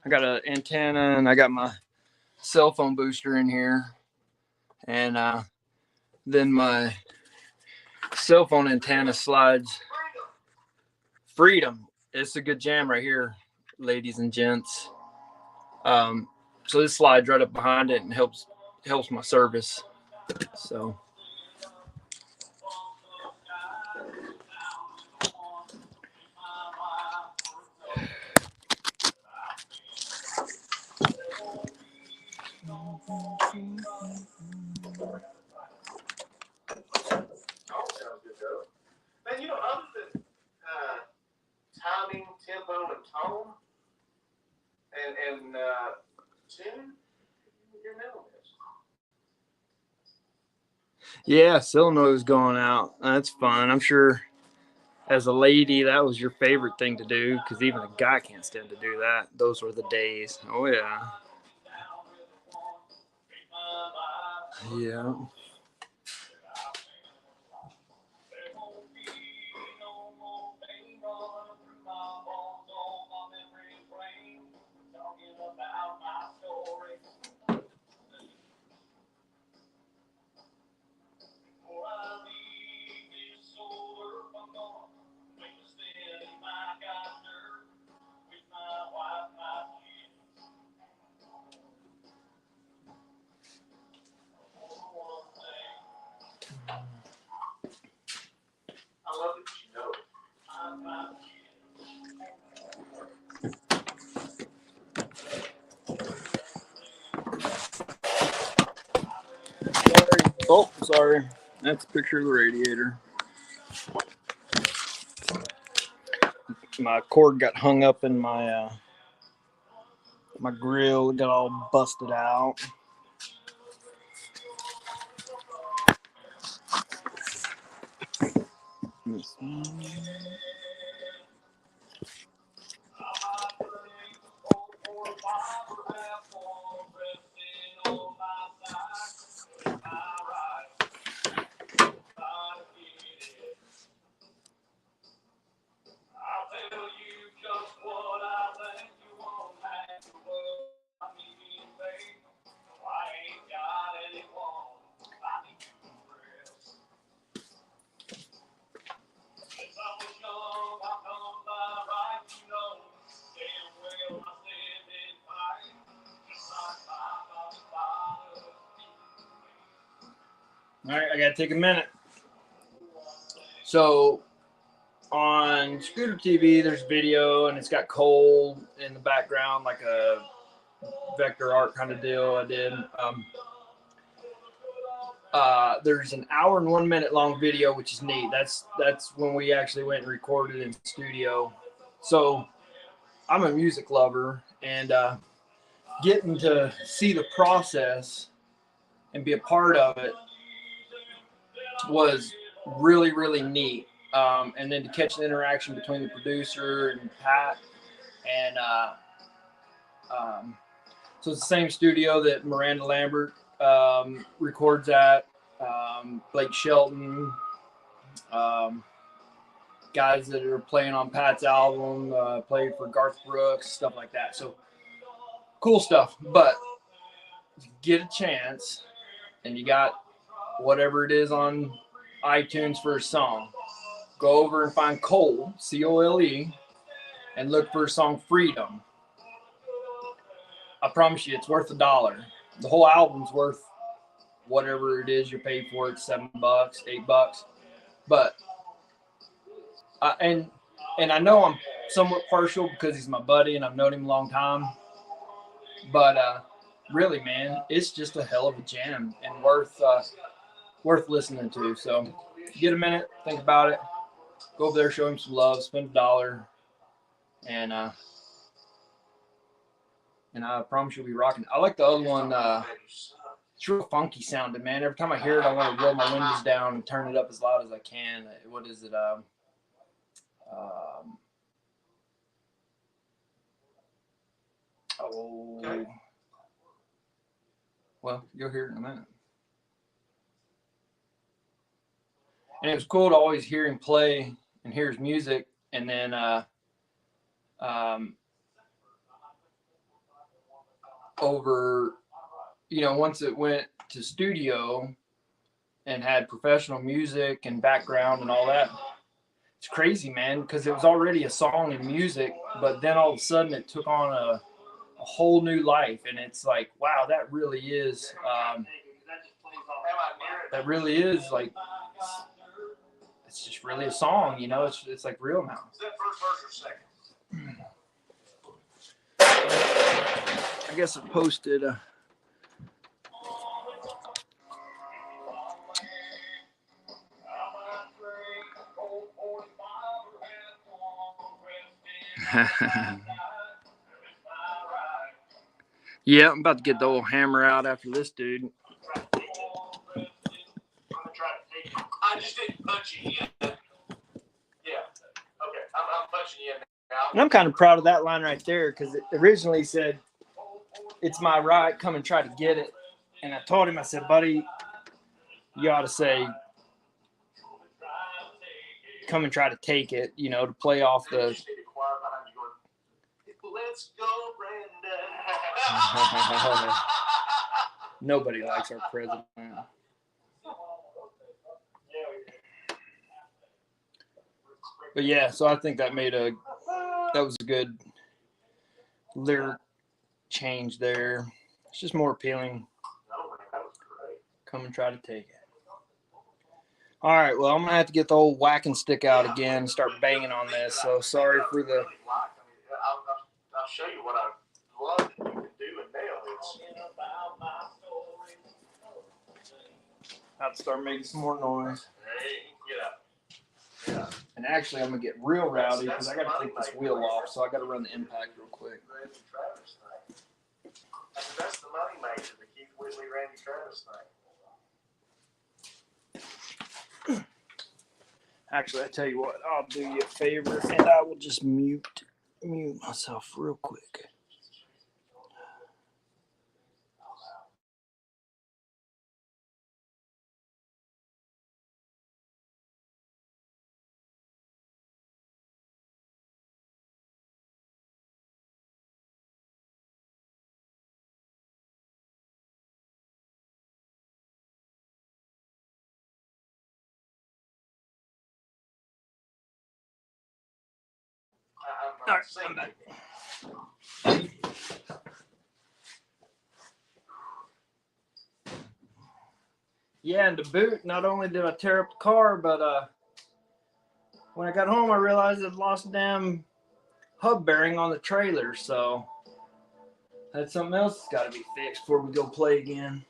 got an antenna and I got my cell phone booster in here, and then my cell phone antenna slides freedom. It's a good jam right here, ladies and gents. So this slides right up behind it and helps my service. So Man, you know, other than timing, tempo, and tone, and tune, you're nailing this. yeah, solenoid's going out. That's fun. I'm sure as a lady that was your favorite thing to do because even a guy can't stand to do that. Those were the days. Oh yeah. Yeah. I love it, you know. Sorry. Oh, sorry. That's a picture of the radiator. My cord got hung up in my my grill. It got all busted out. All right, I gotta take a minute. So on ScooterTV, there's video, and it's got Cole in the background, like a vector art kind of deal I did. There's an hour and 1 minute long video, which is neat. That's when we actually went and recorded in studio. So I'm a music lover, and getting to see the process and be a part of it was really, really neat. And then to catch the interaction between the producer and Pat, and so it's the same studio that Miranda Lambert records at. Blake Shelton, guys that are playing on Pat's album, played for Garth Brooks, stuff like that. So cool stuff. But if you get a chance and you got whatever it is on iTunes for a song. Go over and find Cole, C-O-L-E, and look for a song Freedom. I promise you, it's worth $1. The whole album's worth whatever it is you pay for it, $7, $8. But and I know I'm somewhat partial because he's my buddy and I've known him a long time. But really, man, it's just a hell of a jam and worth listening to. So get a minute, think about it. Go over there, show him some love, spend $1, and I promise you'll be rocking. I like the other one. It's real funky sounding, man. Every time I hear it, I want to roll my windows down and turn it up as loud as I can. What is it? Well, you'll hear it in a minute. And it was cool to always hear him play and hear his music, and then over, once it went to studio and had professional music and background and all that, it's crazy, man, because it was already a song and music, but then all of a sudden it took on a whole new life, and it's like, wow, that really is like, it's just really a song, it's like real now. I guess I posted yeah, I'm about to get the old hammer out after this, dude. I just didn't punch you yet. Yeah. Okay. I'm punching you now. And I'm kind of proud of that line right there because it originally said, "It's my right, come and try to get it." And I told him, I said, "Buddy, you ought to say, come and try to take it," to play off the. Let's go, Brandon. Nobody likes our president. But yeah, so I think that was a good lyric change there. It's just more appealing. Come and try to take it. All right, well, I'm going to have to get the old whacking stick out again and start banging on this. So sorry for the... I'll show you what I love that you can do and nail it. I have to start making some more noise. Hey, get up. Yeah. And actually, I'm going to get real rowdy because I got to take this wheel off, so I got to run the impact real quick. That's the money maker, the Keith Whitley, Randy Travis thing. Actually, I tell you what, I'll do you a favor, and I will just mute myself real quick. All right, I'm back. Yeah, and to boot, not only did I tear up the car, but when I got home, I realized I'd lost a damn hub bearing on the trailer, so that's something else that's got to be fixed before we go play again.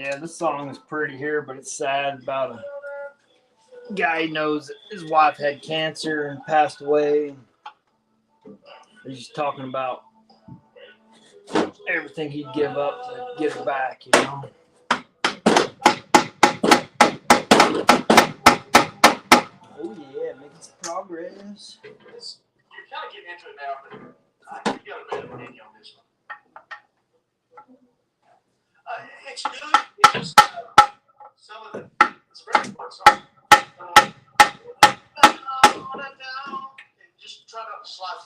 Yeah, this song is pretty here, but it's sad about a guy who knows that his wife had cancer and passed away. He's just talking about everything he'd give up to get her back, you know. Oh yeah, making some progress. You're kind of getting into it now, but you got a better opinion on this one. It's good. It's just some of it's a very important song. Just try not to slide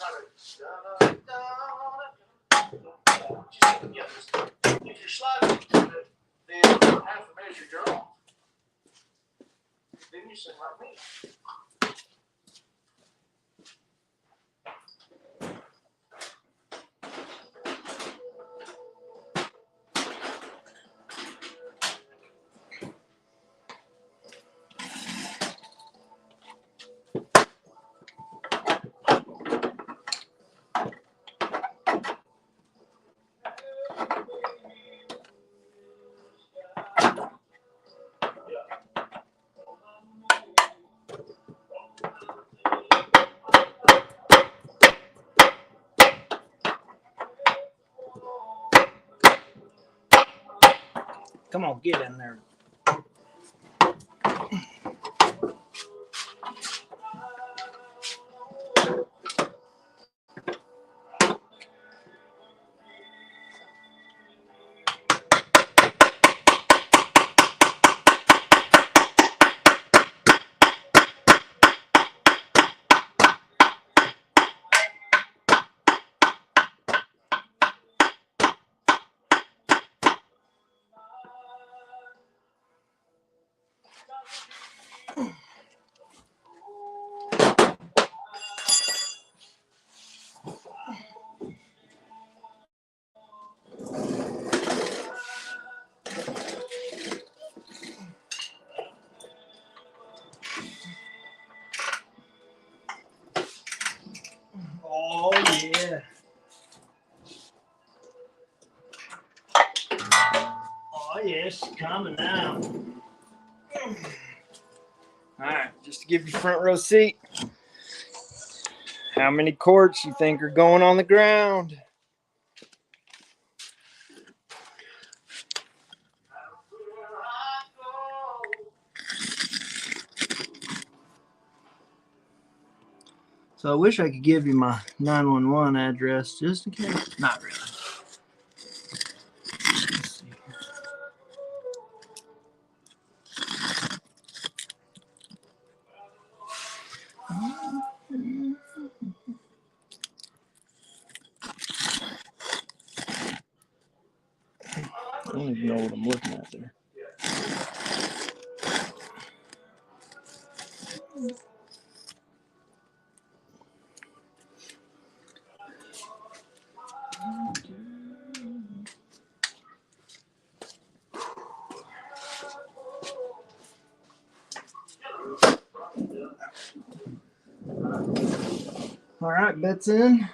if you're sliding to it, then half the measure you're off. Then you sing like me. Come on, get in there. Oh yeah. Oh yes, coming now. Alright, just to give you front row seat. How many quarts you think are going on the ground? So I wish I could give you my 911 address just in case. Not really. Let's see here. I don't even know what I'm looking at there. All right, bets in.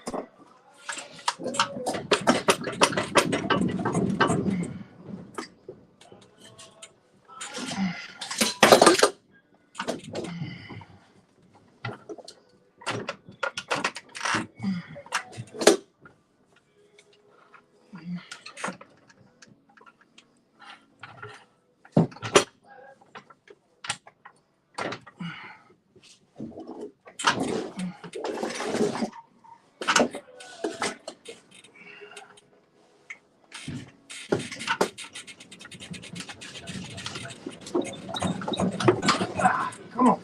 Come on.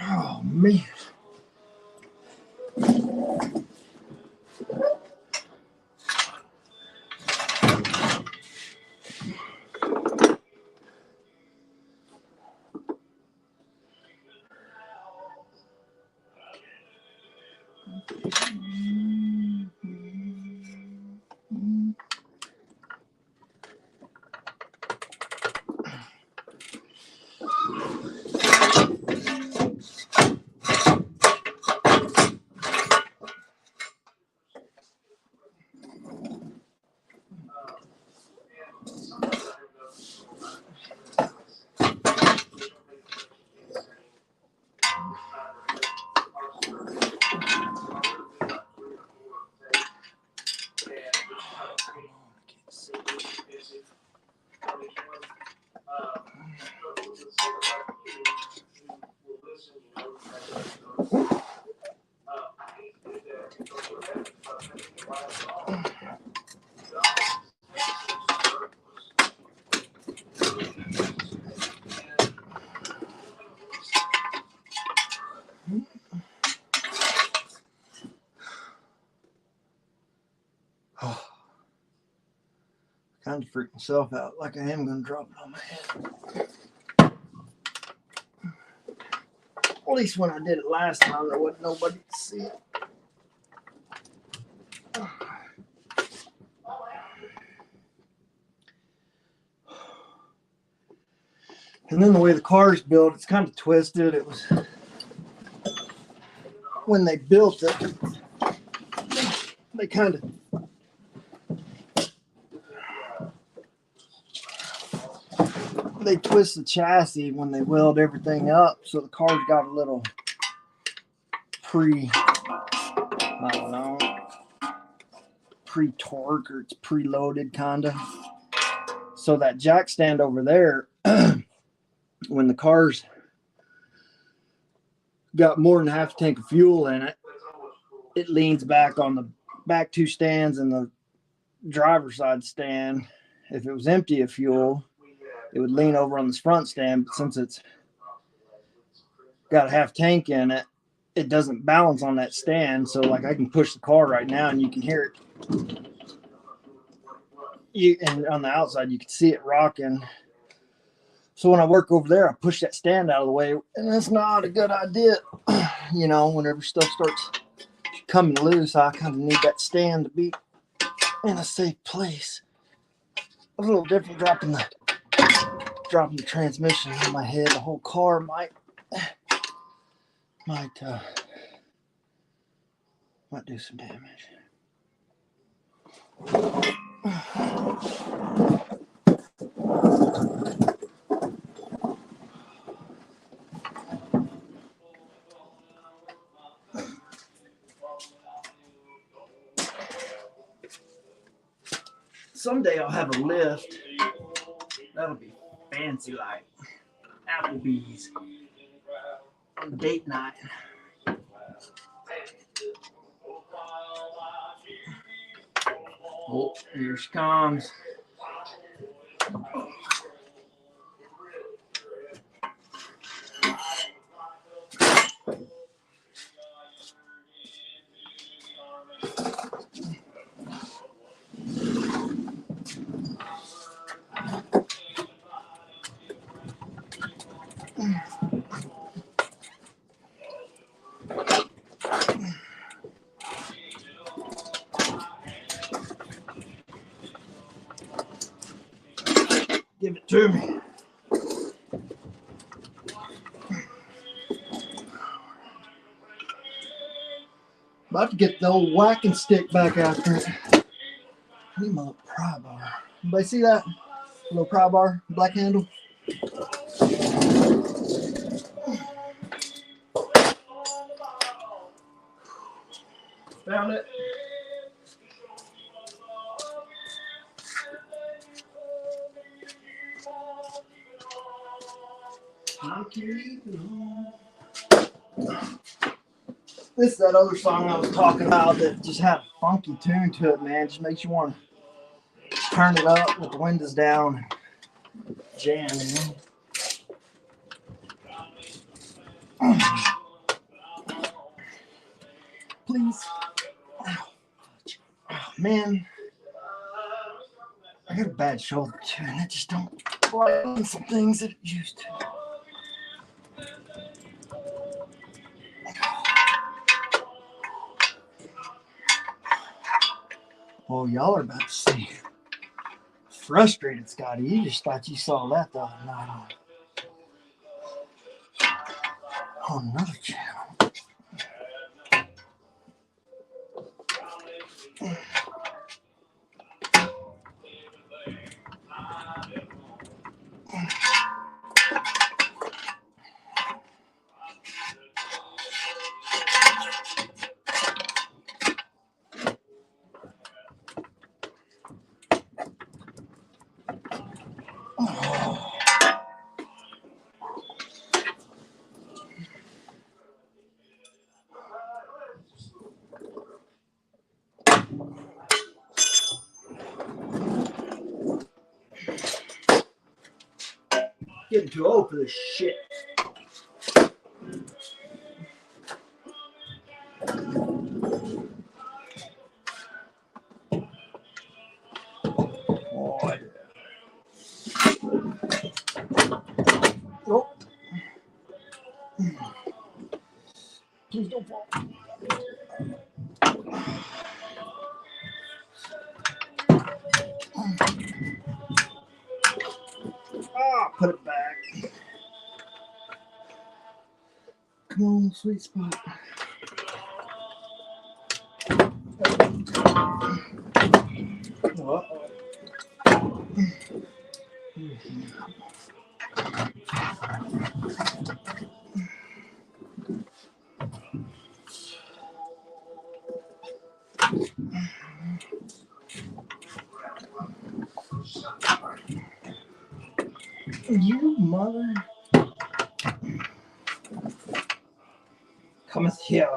Oh man. Oh, kind of freaked myself out like I am going to drop it on my head. At least when I did it last time, there wasn't nobody to see it. And then the way the car is built, it's kind of twisted. It was when they built it, they kind of twist the chassis when they weld everything up, so the car's got a little I don't know, pre-torque, or it's preloaded kind of. So that jack stand over there, when the car's got more than half a tank of fuel in it, it leans back on the back two stands and the driver's side stand. If it was empty of fuel, it would lean over on this front stand. But since it's got a half tank in it, it doesn't balance on that stand. So like I can push the car right now and you can hear it. And on the outside, you can see it rocking. So when I work over there, I push that stand out of the way, and that's not a good idea. You know, whenever stuff starts coming loose, I kind of need that stand to be in a safe place. A little different dropping the transmission on my head. The whole car might do some damage. Someday I'll have a lift. That'll be fancy, like Applebee's on date night. Oh, here she comes. Give it to me. About to get the old whacking stick back after it. I need my little pry bar. Anybody see that? Little pry bar, black handle. Found it. This is that other song I was talking about that just had a funky tune to it, man. Just makes you want to turn it up with the windows down and jam, you know? Please. Oh, man. I got a bad shoulder too, and I just don't like doing some things that it used to. Oh, y'all are about to see frustrated Scotty. You just thought you saw that the other night on another channel. Getting too old for this shit. Please don't fall. Ah, put it back. Come on, sweet spot. Uh-oh. You mother. Cometh here.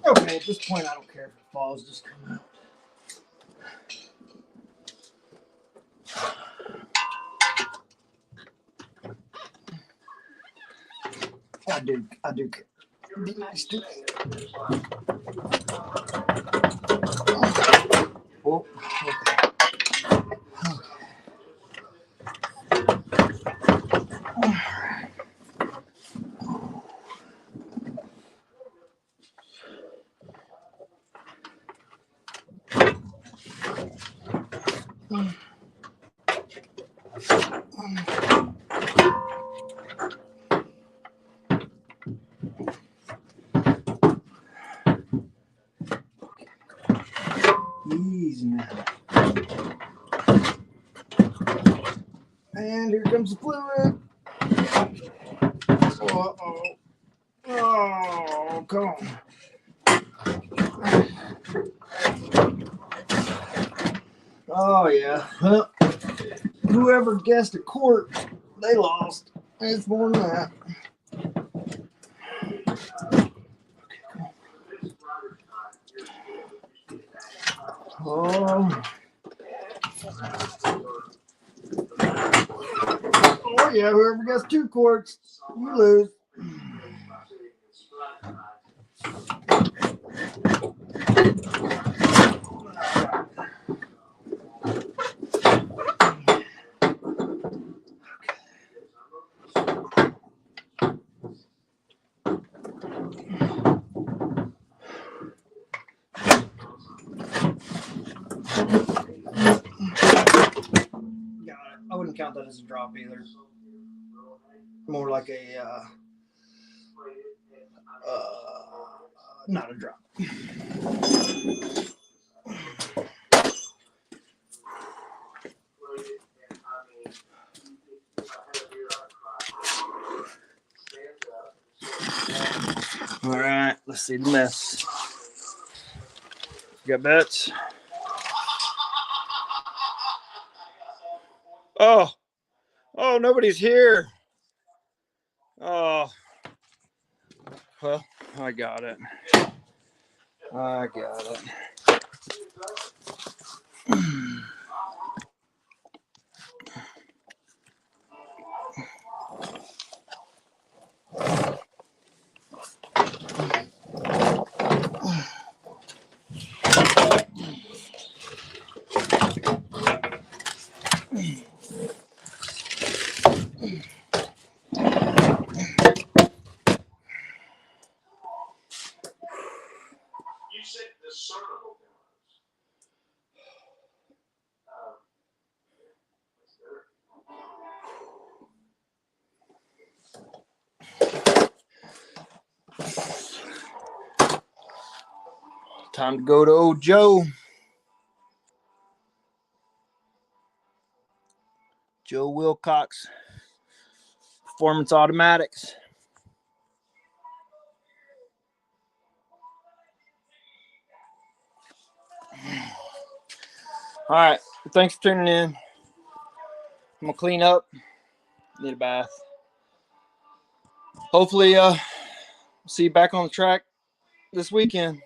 Okay, at this point, I don't care if it falls, just come out. I do care. Be nice to me. Oh, okay. Easy now. And here comes the fluid. Uh-oh. Oh, come on. Oh, yeah. Well, whoever guessed a quart, they lost. It's more than that. Oh. Oh, yeah, whoever gets 2 quarts, you lose. I wouldn't count that as a drop either. More like a not a drop. All right, let's see the mess. You got bets? Oh, nobody's here. Oh, well, I got it. You said discernible Time to go to old Joe. Joe Wilcox, Performance Automatics. All right, thanks for tuning in. I'm gonna clean up. Need a bath. Hopefully, see you back on the track this weekend.